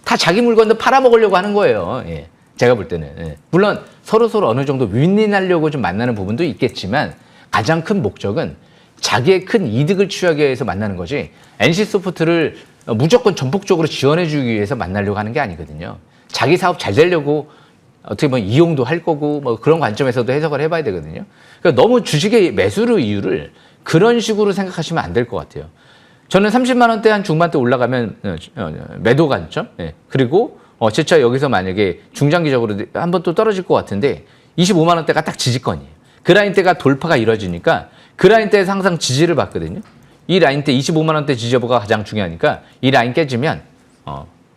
Speaker 2: 다 자기 물건도 팔아먹으려고 하는 거예요. 예. 제가 볼 때는. 예. 물론 서로 어느 정도 윈윈하려고 좀 만나는 부분도 있겠지만 가장 큰 목적은 자기의 큰 이득을 취하기 위해서 만나는 거지. NC소프트를 무조건 전폭적으로 지원해 주기 위해서 만나려고 하는 게 아니거든요. 자기 사업 잘 되려고 어떻게 보면 이용도 할 거고 뭐 그런 관점에서도 해석을 해봐야 되거든요. 그러니까 너무 주식의 매수로 이유를 그런 식으로 생각하시면 안 될 것 같아요. 저는 30만 원대 한 중반대 올라가면 매도 관점. 예. 그리고 진짜 여기서 만약에 중장기적으로 한번 또 떨어질 것 같은데 25만 원대가 딱 지지권이에요. 그 라인대가 돌파가 이루어지니까 그 라인대에서 항상 지지를 받거든요. 이 라인대 25만 원대 지지 여부가 가장 중요하니까 이 라인 깨지면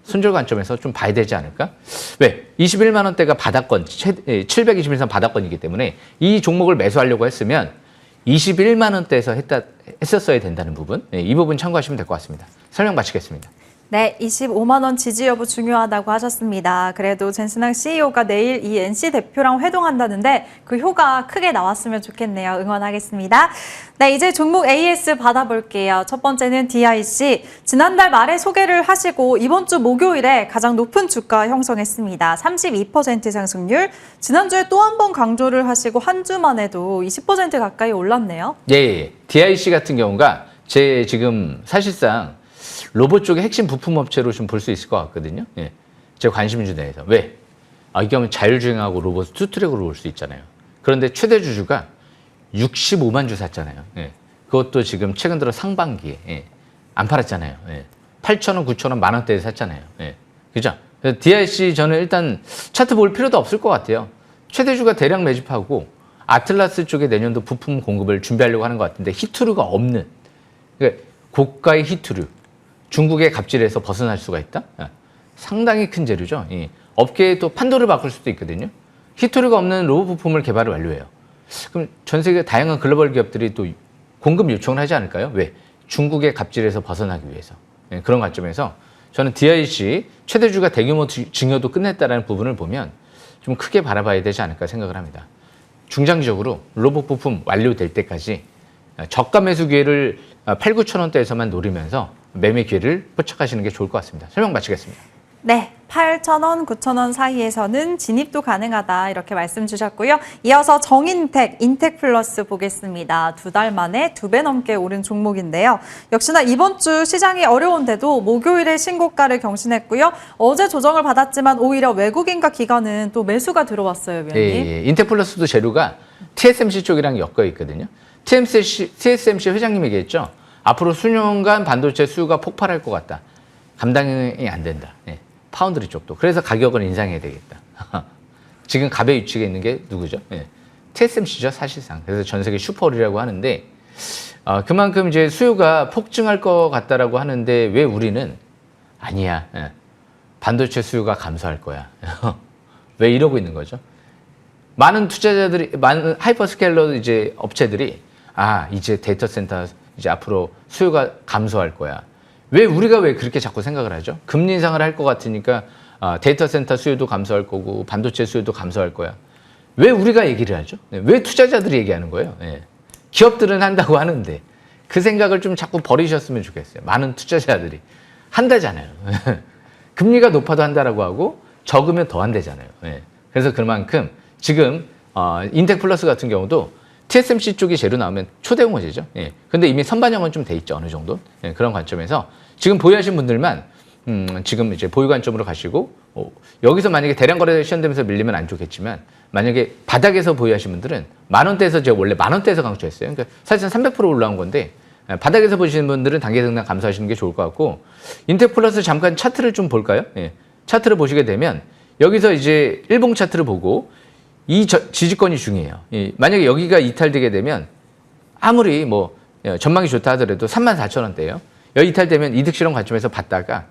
Speaker 2: 순절 관점에서 좀 봐야 되지 않을까? 왜? 21만 원대가 바닥권, 721선 바닥권이기 때문에 이 종목을 매수하려고 했으면 21만 원대에서 했었어야 된다는 부분. 이 부분 참고하시면 될 것 같습니다. 설명 마치겠습니다.
Speaker 1: 네, 25만 원 지지 여부 중요하다고 하셨습니다. 그래도 젠슨항 CEO가 내일 이 NC 대표랑 회동한다는데 그 효과 크게 나왔으면 좋겠네요. 응원하겠습니다. 네, 이제 종목 AS 받아볼게요. 첫 번째는 DIC. 지난달 말에 소개를 하시고 이번 주 목요일에 가장 높은 주가 형성했습니다. 32% 상승률. 지난주에 또 한 번 강조를 하시고 한 주만 해도 20% 가까이 올랐네요.
Speaker 2: 예. DIC 같은 경우가 제 지금 사실상 로봇 쪽의 핵심 부품 업체로 좀 볼 수 있을 것 같거든요. 예. 제 관심주 내에서. 왜? 이게 하면 자율주행하고 로봇 투트랙으로 올 수 있잖아요. 그런데 최대 주주가 65만 주 샀잖아요. 예. 그것도 지금 최근 들어 상반기에 안 팔았잖아요. 8,000원, 9,000원, 만원대에 샀잖아요. 그죠? DIC 저는 일단 차트 볼 필요도 없을 것 같아요. 최대주가 대량 매집하고 아틀라스 쪽에 내년도 부품 공급을 준비하려고 하는 것 같은데 히트류가 없는, 그러니까 고가의 히트류, 중국의 갑질에서 벗어날 수가 있다? 상당히 큰 재료죠. 업계의 또 판도를 바꿀 수도 있거든요. 히트류가 없는 로봇 부품을 개발을 완료해요. 그럼 전 세계 다양한 글로벌 기업들이 또 공급 요청을 하지 않을까요? 왜? 중국의 갑질에서 벗어나기 위해서. 그런 관점에서 저는 DIC 최대주가 대규모 증여도 끝냈다는 부분을 보면 좀 크게 바라봐야 되지 않을까 생각을 합니다. 중장기적으로 로봇 부품 완료될 때까지 저가 매수 기회를 8, 9천 원대에서만 노리면서 매매 기회를 포착하시는 게 좋을 것 같습니다. 설명 마치겠습니다.
Speaker 1: 네, 8,000원, 9,000원 사이에서는 진입도 가능하다 이렇게 말씀 주셨고요. 이어서 정인택, 인텍플러스 보겠습니다. 2달 만에 2배 넘게 오른 종목인데요. 역시나 이번 주 시장이 어려운데도 목요일에 신고가를 경신했고요. 어제 조정을 받았지만 오히려 외국인과 기관은 또 매수가 들어왔어요, 위원님.
Speaker 2: 예. 인텍플러스도 재료가 TSMC 쪽이랑 엮여 있거든요. TSMC 회장님 얘기했죠. 앞으로 수년간 반도체 수요가 폭발할 것 같다. 감당이 안 된다. 파운드리 쪽도. 그래서 가격을 인상해야 되겠다. 지금 갑의 위치에 있는 게 누구죠? TSMC죠, 사실상. 그래서 전 세계 슈퍼리라고 하는데, 그만큼 이제 수요가 폭증할 것 같다라고 하는데, 왜 우리는 아니야. 반도체 수요가 감소할 거야. 왜 이러고 있는 거죠? 많은 투자자들이, 많은 하이퍼스케일러 이제 업체들이, 이제 데이터 센터 이제 앞으로 수요가 감소할 거야. 왜 우리가 왜 그렇게 자꾸 생각을 하죠? 금리 인상을 할 것 같으니까 데이터 센터 수요도 감소할 거고 반도체 수요도 감소할 거야. 왜 우리가 얘기를 하죠? 왜 투자자들이 얘기하는 거예요? 기업들은 한다고 하는데 그 생각을 좀 자꾸 버리셨으면 좋겠어요. 많은 투자자들이 한다잖아요. 금리가 높아도 한다라고 하고 적으면 더 한다잖아요. 그래서 그만큼 지금 인텍플러스 같은 경우도 TSMC 쪽이 재료 나오면 초대형 호재죠. 근데 이미 선반영은 좀 돼 있죠. 어느 정도. 그런 관점에서 지금 보유하신 분들만 지금 이제 보유 관점으로 가시고 여기서 만약에 대량 거래 시연되면서 밀리면 안 좋겠지만 만약에 바닥에서 보유하신 분들은 만 원대에서 제가 원래 만 원대에서 강조했어요. 그러니까 사실상 300% 올라온 건데 바닥에서 보시는 분들은 단기 등락 감소하시는 게 좋을 것 같고 인텍플러스 잠깐 차트를 좀 볼까요? 차트를 보시게 되면 여기서 이제 일봉 차트를 보고 이 지지권이 중요해요. 만약에 여기가 이탈되게 되면 아무리 뭐 전망이 좋다 하더라도 34,000원대예요. 여기 이탈되면 이득 실험 관점에서 봤다가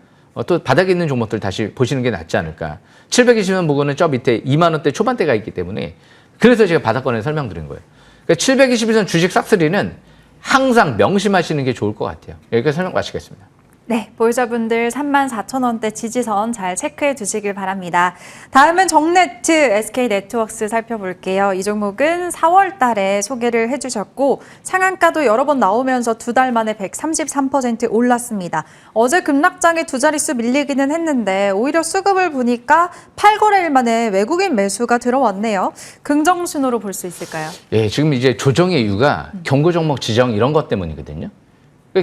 Speaker 2: 또 바닥에 있는 종목들 다시 보시는 게 낫지 않을까. 720원 부근은 저 밑에 2만 원대 초반대가 있기 때문에 그래서 제가 바닥권에 설명드린 거예요. 그러니까 721선 주식 싹쓸이는 항상 명심하시는 게 좋을 것 같아요. 여기까지 설명 마치겠습니다.
Speaker 1: 네, 보유자분들 34,000원대 지지선 잘 체크해 두시길 바랍니다. 다음은 정네트 SK네트워크스 살펴볼게요. 이 종목은 4월 달에 소개를 해주셨고 상한가도 여러 번 나오면서 2달 만에 133% 올랐습니다. 어제 급락장에 두 자릿수 밀리기는 했는데 오히려 수급을 보니까 8거래일 만에 외국인 매수가 들어왔네요. 긍정 신호로 볼 수 있을까요?
Speaker 2: 예, 지금 이제 조정의 이유가 경고 종목 지정 이런 것 때문이거든요.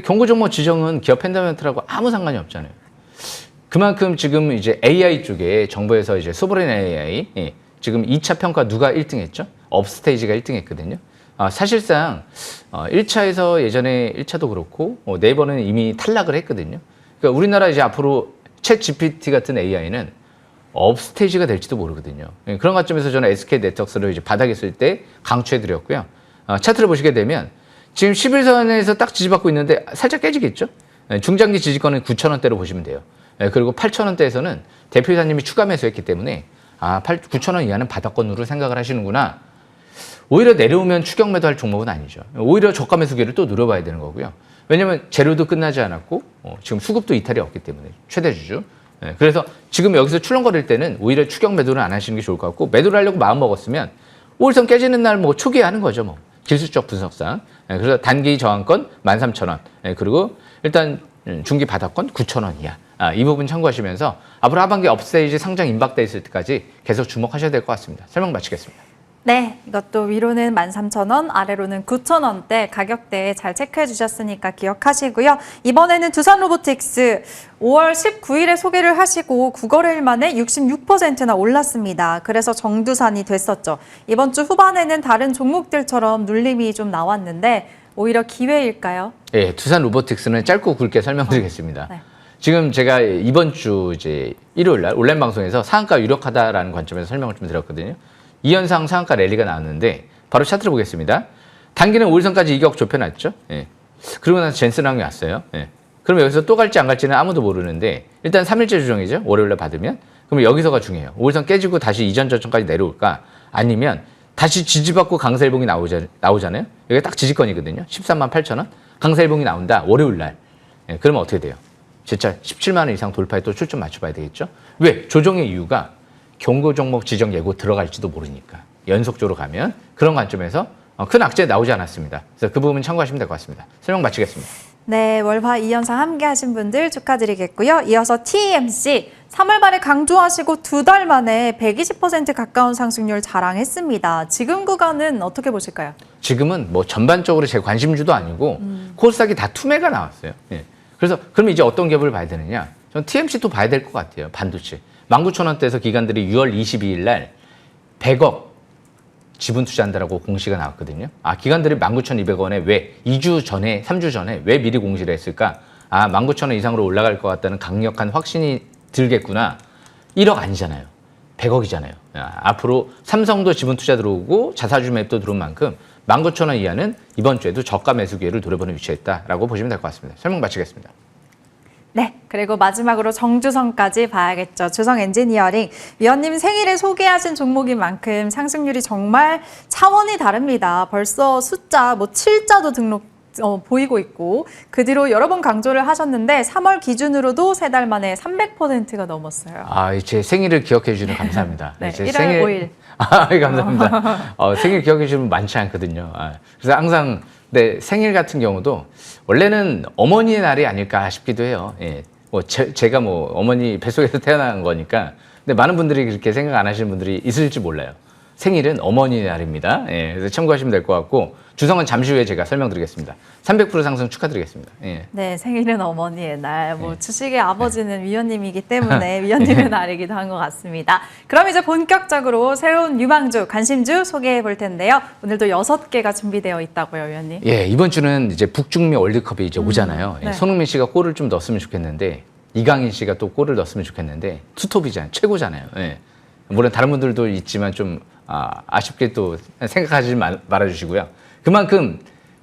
Speaker 2: 경고 종목 지정은 기업 펀더멘털하고 아무 상관이 없잖아요. 그만큼 지금 이제 AI 쪽에 정부에서 이제 소브레인 AI 지금 2차 평가 누가 1등 했죠? 업스테이지가 1등 했거든요. 사실상 1차에서 예전에 1차도 그렇고 네이버는 이미 탈락을 했거든요. 그러니까 우리나라 이제 앞으로 챗 GPT 같은 AI는 업스테이지가 될지도 모르거든요. 그런 관점에서 저는 SK 네트워크스를 이제 바닥에 있을 때 강추해 드렸고요. 차트를 보시게 되면 지금 11선에서 딱 지지받고 있는데 살짝 깨지겠죠? 중장기 지지권은 9,000원대로 보시면 돼요. 그리고 8,000원대에서는 대표이사님이 추가 매수했기 때문에 9,000원 이하는 바닥권으로 생각을 하시는구나. 오히려 내려오면 추격 매도할 종목은 아니죠. 오히려 저가 매수 기회를 또 누려봐야 되는 거고요. 왜냐하면 재료도 끝나지 않았고 지금 수급도 이탈이 없기 때문에 최대주주. 그래서 지금 여기서 출렁거릴 때는 오히려 추격 매도는 안 하시는 게 좋을 것 같고 매도를 하려고 마음 먹었으면 5일선 깨지는 날 뭐 초기에 하는 거죠. 뭐 기술적 분석상. 그래서 단기 저항권 13,000원. 그리고 일단 중기 바닥권 9,000원 이하. 이 부분 참고하시면서 앞으로 하반기 업스테이지 상장 임박돼 있을 때까지 계속 주목하셔야 될 것 같습니다. 설명 마치겠습니다.
Speaker 1: 네, 이것도 위로는 13,000원, 아래로는 9,000원대 가격대 잘 체크해 주셨으니까 기억하시고요. 이번에는 두산 로보틱스 5월 19일에 소개를 하시고 9거래일 만에 66%나 올랐습니다. 그래서 정두산이 됐었죠. 이번 주 후반에는 다른 종목들처럼 눌림이 좀 나왔는데 오히려 기회일까요?
Speaker 2: 예, 두산 로보틱스는 짧고 굵게 설명드리겠습니다.
Speaker 1: 네.
Speaker 2: 지금 제가 이번 주 이제 일요일 날 온라인 방송에서 상한가 유력하다라는 관점에서 설명을 좀 드렸거든요. 이 현상 상한가 랠리가 나왔는데 바로 차트를 보겠습니다. 단기는 5일선까지 이격 좁혀놨죠. 예. 그러고 나서 젠슨항이 왔어요. 예. 그럼 여기서 또 갈지 안 갈지는 아무도 모르는데 일단 3일째 조정이죠. 월요일날 받으면. 그럼 여기서가 중요해요. 5일선 깨지고 다시 이전 저점까지 내려올까? 아니면 다시 지지받고 강세일봉이 나오잖아요. 여기가 딱 지지권이거든요. 138,000원. 강세일봉이 나온다. 월요일날. 예. 그러면 어떻게 돼요? 진짜 17만 원 이상 돌파에 또 초점 맞춰봐야 되겠죠. 왜? 조정의 이유가 경고 종목 지정 예고 들어갈지도 모르니까 연속적으로 가면 그런 관점에서 큰 악재 나오지 않았습니다. 그래서 그 부분 참고하시면 될 것 같습니다. 설명 마치겠습니다.
Speaker 1: 네, 월화 이 현상 함께 하신 분들 축하드리겠고요. 이어서 TMC 3월 말에 강조하시고 2달 만에 120% 가까운 상승률 자랑했습니다. 지금 구간은 어떻게 보실까요?
Speaker 2: 지금은 뭐 전반적으로 제 관심주도 아니고 코스닥이 다 투매가 나왔어요. 예. 그래서 그럼 이제 어떤 기업을 봐야 되느냐? 전 TMC도 봐야 될 것 같아요. 반도체. 19,000원대에서 기관들이 6월 22일 날 100억 지분 투자한다라고 공시가 나왔거든요. 기관들이 19,200원에 왜 2주 전에, 3주 전에 왜 미리 공시를 했을까? 19,000원 이상으로 올라갈 것 같다는 강력한 확신이 들겠구나. 1억 아니잖아요. 100억이잖아요. 앞으로 삼성도 지분 투자 들어오고 자사주 매입도 들어온 만큼 19,000원 이하는 이번 주에도 저가 매수 기회를 노려보는 위치에 있다라고 보시면 될 것 같습니다. 설명 마치겠습니다.
Speaker 1: 네, 그리고 마지막으로 정주성까지 봐야겠죠. 주성 엔지니어링. 위원님 생일에 소개하신 종목인 만큼 상승률이 정말 차원이 다릅니다. 벌써 숫자, 7자도 등록 보이고 있고 그 뒤로 여러 번 강조를 하셨는데 3월 기준으로도 3달 만에 300%가 넘었어요.
Speaker 2: 제 생일을 기억해 주시는 감사합니다.
Speaker 1: 네,
Speaker 2: 제
Speaker 1: 1월
Speaker 2: 생일...
Speaker 1: 5일.
Speaker 2: 감사합니다. 생일 기억해 주시면 많지 않거든요. 그래서 항상 내 생일 같은 경우도 원래는 어머니의 날이 아닐까 싶기도 해요. 예. 제가 어머니 뱃속에서 태어난 거니까. 근데 많은 분들이 그렇게 생각 안 하시는 분들이 있을지 몰라요. 생일은 어머니의 날입니다. 예. 그래서 참고하시면 될 것 같고 주성은 잠시 후에 제가 설명드리겠습니다. 300% 상승 축하드리겠습니다. 예.
Speaker 1: 네, 생일은 어머니의 날. 주식의 아버지는 위원님이기 때문에 위원님의 날이기도 한 것 같습니다. 그럼 이제 본격적으로 새로운 유망주, 관심주 소개해 볼 텐데요. 오늘도 6개가 준비되어 있다고요, 위원님.
Speaker 2: 예, 이번 주는 이제 북중미 월드컵이 이제 오잖아요.
Speaker 1: 네.
Speaker 2: 손흥민 씨가 골을 좀 넣었으면 좋겠는데 이강인 씨가 또 골을 넣었으면 좋겠는데 투톱이잖아요. 최고잖아요. 예. 물론 다른 분들도 있지만 좀 아쉽게 또 생각하지 말아주시고요. 그만큼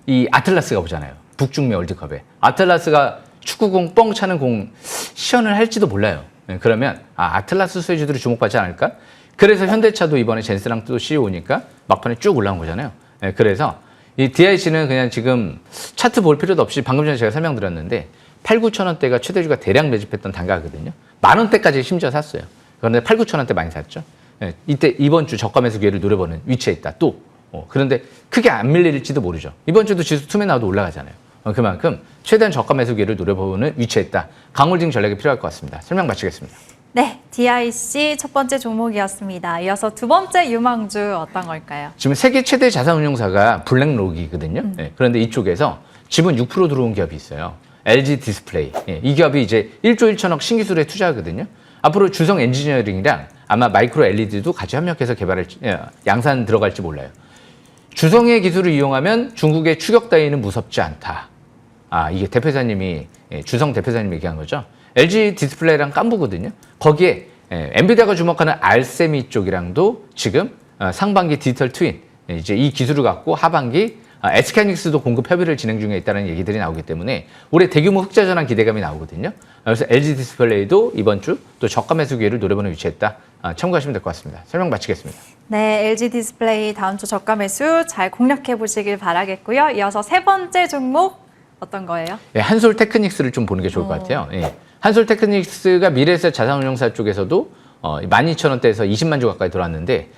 Speaker 2: 이 아틀라스가 오잖아요. 북중미 월드컵에. 아틀라스가 축구공 뻥 차는 공 시연을 할지도 몰라요. 그러면 아틀라스 수혜주들이 주목받지 않을까? 그래서 현대차도 이번에 젠스랑 또 CEO 오니까 막판에 쭉 올라온 거잖아요. 그래서 이 DIC는 그냥 지금 차트 볼 필요도 없이 방금 전에 제가 설명드렸는데 8, 9천원대가 최대주가 대량 매집했던 단가거든요. 10,000원대까지 심지어 샀어요. 그런데 8, 9천원대 많이 샀죠. 이때 이번 주 저가 매수 기회를 노려보는 위치에 있다. 또 그런데 크게 안 밀릴지도 모르죠. 이번 주도 지수 투매 나와도 올라가잖아요. 그만큼 최대한 저가 매수 기회를 노려보는 위치에 있다. 강홀딩 전략이 필요할 것 같습니다. 설명 마치겠습니다.
Speaker 1: 네, DIC 첫 번째 종목이었습니다. 이어서 두 번째 유망주 어떤 걸까요?
Speaker 2: 지금 세계 최대 자산운용사가 블랙록이거든요. 그런데 이쪽에서 지분 6% 들어온 기업이 있어요. LG 디스플레이. 이 기업이 이제 1조 1천억 신기술에 투자하거든요. 앞으로 주성 엔지니어링이랑 아마 마이크로 LED도 같이 협력해서 개발할지, 양산 들어갈지 몰라요. 주성의 기술을 이용하면 중국의 추격 따위는 무섭지 않다. 이게 대표사님이, 주성 대표사님이 얘기한 거죠. LG 디스플레이랑 깐부거든요. 거기에 엔비디아가 주목하는 알세미 쪽이랑도 지금 상반기 디지털 트윈, 이제 이 기술을 갖고 하반기 SK하이닉스도 공급 협의를 진행 중에 있다는 얘기들이 나오기 때문에 올해 대규모 흑자 전환 기대감이 나오거든요. 그래서 LG 디스플레이도 이번 주 또 저가 매수 기회를 노려보는 위치에 있다. 참고하시면 될 것 같습니다. 설명 마치겠습니다.
Speaker 1: 네, LG 디스플레이 다음 주 저가 매수 잘 공략해 보시길 바라겠고요. 이어서 세 번째 종목 어떤 거예요?
Speaker 2: 한솔 테크닉스를 좀 보는 게 좋을 것 같아요. 한솔 테크닉스가 미래에셋 자산운용사 쪽에서도 12,000원대에서 20만 주 가까이 들어왔는데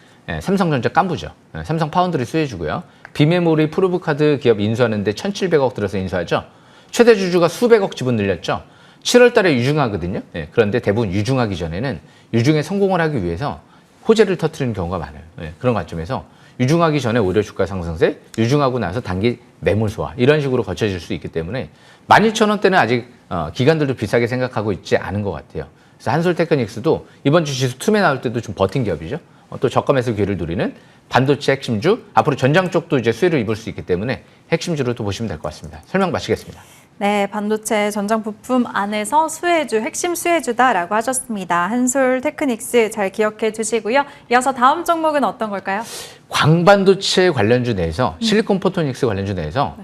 Speaker 2: 삼성전자 깐부죠. 삼성 파운드를 수혜주고요. 비메모리 프로브카드 기업 인수하는데 1,700억 들어서 인수하죠. 최대 주주가 수백억 지분 늘렸죠. 7월 달에 유증하거든요. 그런데 대부분 유증하기 전에는 유증에 성공을 하기 위해서 호재를 터뜨리는 경우가 많아요. 그런 관점에서 유중하기 전에 오히려 주가 상승세, 유중하고 나서 단기 매물 소화 이런 식으로 거쳐질 수 있기 때문에 12,000원대는 아직 기관들도 비싸게 생각하고 있지 않은 것 같아요. 그래서 한솔테크닉스도 이번 주 지수 툼에 나올 때도 좀 버틴 기업이죠. 또 저가 매수 기회를 누리는 반도체 핵심주, 앞으로 전장 쪽도 이제 수혜를 입을 수 있기 때문에 핵심주로 또 보시면 될 것 같습니다. 설명 마치겠습니다.
Speaker 1: 네, 반도체 전장 부품 안에서 수혜주, 핵심 수혜주다라고 하셨습니다. 한솔테크닉스 잘 기억해 두시고요. 이어서 다음 종목은 어떤 걸까요?
Speaker 2: 광반도체 관련주 내에서 실리콘 포토닉스 관련주 내에서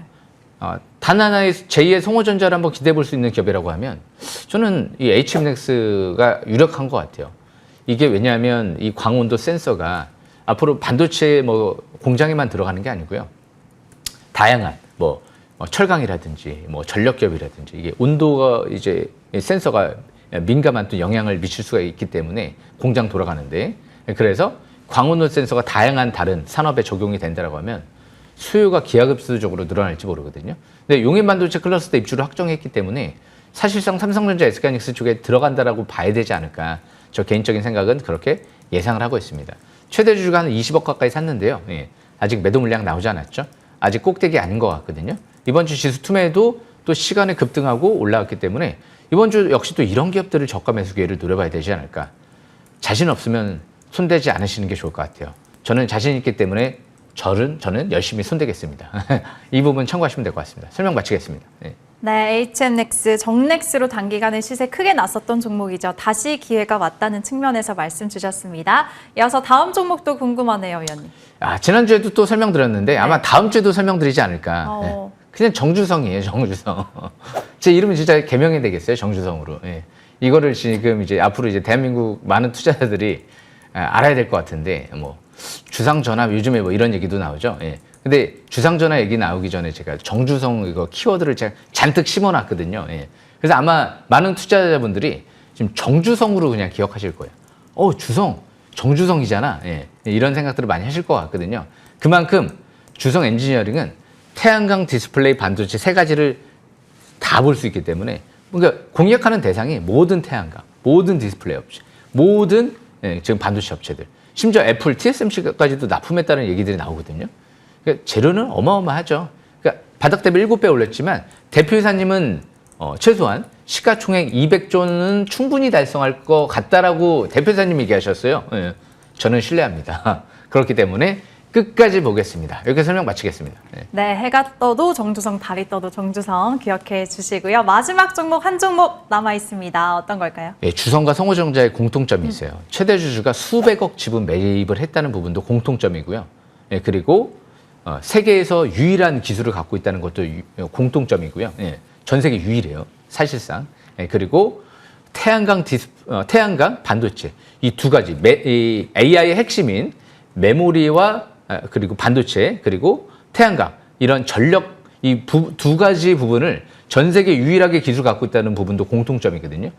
Speaker 2: 단 하나의 제2의 송호전자를 한번 기대해 볼 수 있는 기업이라고 하면 저는 이 HMX가 유력한 것 같아요. 이게 왜냐하면 이 광온도 센서가 앞으로 반도체 뭐 공장에만 들어가는 게 아니고요. 다양한 뭐 철강이라든지 뭐 전력 기업이라든지 이게 온도가 이제 센서가 민감한 또 영향을 미칠 수가 있기 때문에 공장 돌아가는데 그래서 광온도 센서가 다양한 다른 산업에 적용이 된다라고 하면 수요가 기하급수적으로 늘어날지 모르거든요. 근데 용인 반도체 클러스터 입주를 확정했기 때문에 사실상 삼성전자 SK하이닉스 쪽에 들어간다라고 봐야 되지 않을까. 저 개인적인 생각은 그렇게 예상을 하고 있습니다. 최대 주주가 한 20억 가까이 샀는데요. 예, 아직 매도 물량 나오지 않았죠. 아직 꼭대기 아닌 것 같거든요. 이번 주 지수 투매도 또 시간에 급등하고 올라왔기 때문에 이번 주 역시 또 이런 기업들을 저가 매수 기회를 노려봐야 되지 않을까. 자신 없으면 손대지 않으시는 게 좋을 것 같아요. 저는 자신 있기 때문에 저는 열심히 손대겠습니다. 이 부분 참고하시면 될 것 같습니다. 설명 마치겠습니다. 네.
Speaker 1: 네, HMX, 정넥스로 단기간에 시세 크게 났었던 종목이죠. 다시 기회가 왔다는 측면에서 말씀 주셨습니다. 이어서 다음 종목도 궁금하네요, 위원님.
Speaker 2: 지난주에도 또 설명드렸는데 아마 다음 주에도 설명드리지 않을까. 네. 그냥 정주성이에요, 정주성. 제 이름은 진짜 개명이 되겠어요, 정주성으로. 예. 이거를 지금 이제 앞으로 이제 대한민국 많은 투자자들이 알아야 될 것 같은데, 뭐, 주상전압 요즘에 뭐 이런 얘기도 나오죠. 예. 근데 주상전압 얘기 나오기 전에 제가 정주성 이거 키워드를 제가 잔뜩 심어놨거든요. 예. 그래서 아마 많은 투자자분들이 지금 정주성으로 그냥 기억하실 거예요. 주성, 정주성이잖아. 예. 이런 생각들을 많이 하실 것 같거든요. 그만큼 주성 엔지니어링은 태양광 디스플레이 반도체 세 가지를 다 볼 수 있기 때문에 그러니까 공략하는 대상이 모든 태양광, 모든 디스플레이 업체, 모든 지금 반도체 업체들, 심지어 애플, TSMC까지도 납품했다는 얘기들이 나오거든요. 그러니까 재료는 어마어마하죠. 그러니까 바닥 대비 7배 올렸지만 대표이사님은 최소한 시가총액 200조는 충분히 달성할 것 같다라고 대표이사님이 얘기하셨어요. 예. 저는 신뢰합니다. 그렇기 때문에 끝까지 보겠습니다. 이렇게 설명 마치겠습니다.
Speaker 1: 네, 해가 떠도 정주성, 달이 떠도 정주성 기억해 주시고요. 마지막 종목 한 종목 남아 있습니다. 어떤 걸까요?
Speaker 2: 예, 주성과 성호전자의 공통점이 있어요. 최대 주주가 수백억 지분 매입을 했다는 부분도 공통점이고요. 예, 그리고 세계에서 유일한 기술을 갖고 있다는 것도 공통점이고요. 예, 전 세계 유일해요. 사실상. 예, 그리고 태양광 반도체 이 두 가지 이 AI의 핵심인 메모리와 그리고 반도체 그리고 태양광 이런 전력 이 두 가지 부분을 전 세계 유일하게 기술 갖고 있다는 부분도 공통점이거든요.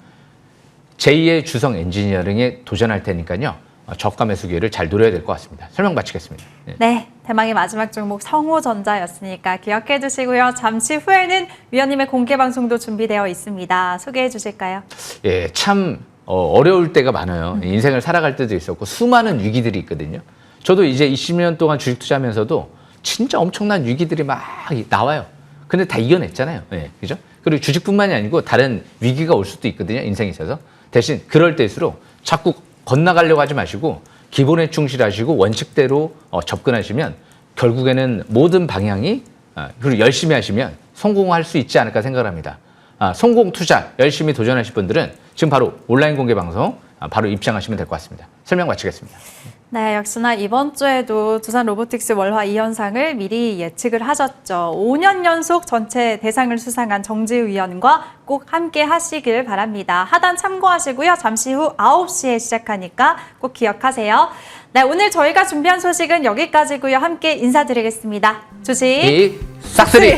Speaker 2: 제2의 주성 엔지니어링에 도전할 테니까요. 저가 매수 기회를 잘 노려야 될 것 같습니다. 설명 마치겠습니다.
Speaker 1: 네, 대망의 마지막 종목 성호전자였으니까 기억해 두시고요. 잠시 후에는 위원님의 공개 방송도 준비되어 있습니다. 소개해 주실까요?
Speaker 2: 예, 참 어려울 때가 많아요. 인생을 살아갈 때도 있었고 수많은 위기들이 있거든요. 저도 이제 20년 동안 주식 투자하면서도 진짜 엄청난 위기들이 막 나와요. 근데 다 이겨냈잖아요. 예, 그죠? 그리고 주식뿐만이 아니고 다른 위기가 올 수도 있거든요. 인생에 있어서. 대신 그럴 때일수록 자꾸 건너가려고 하지 마시고 기본에 충실하시고 원칙대로 접근하시면 결국에는 모든 방향이 그리고 열심히 하시면 성공할 수 있지 않을까 생각을 합니다. 성공 투자 열심히 도전하실 분들은 지금 바로 온라인 공개 방송 바로 입장하시면 될 것 같습니다. 설명 마치겠습니다.
Speaker 1: 네, 역시나 이번 주에도 두산 로보틱스 월화 2연상을 미리 예측을 하셨죠. 5년 연속 전체 대상을 수상한 정지우 위원과 꼭 함께 하시길 바랍니다. 하단 참고하시고요. 잠시 후 9시에 시작하니까 꼭 기억하세요. 네, 오늘 저희가 준비한 소식은 여기까지고요. 함께 인사드리겠습니다. 주식
Speaker 2: 싹쓸이!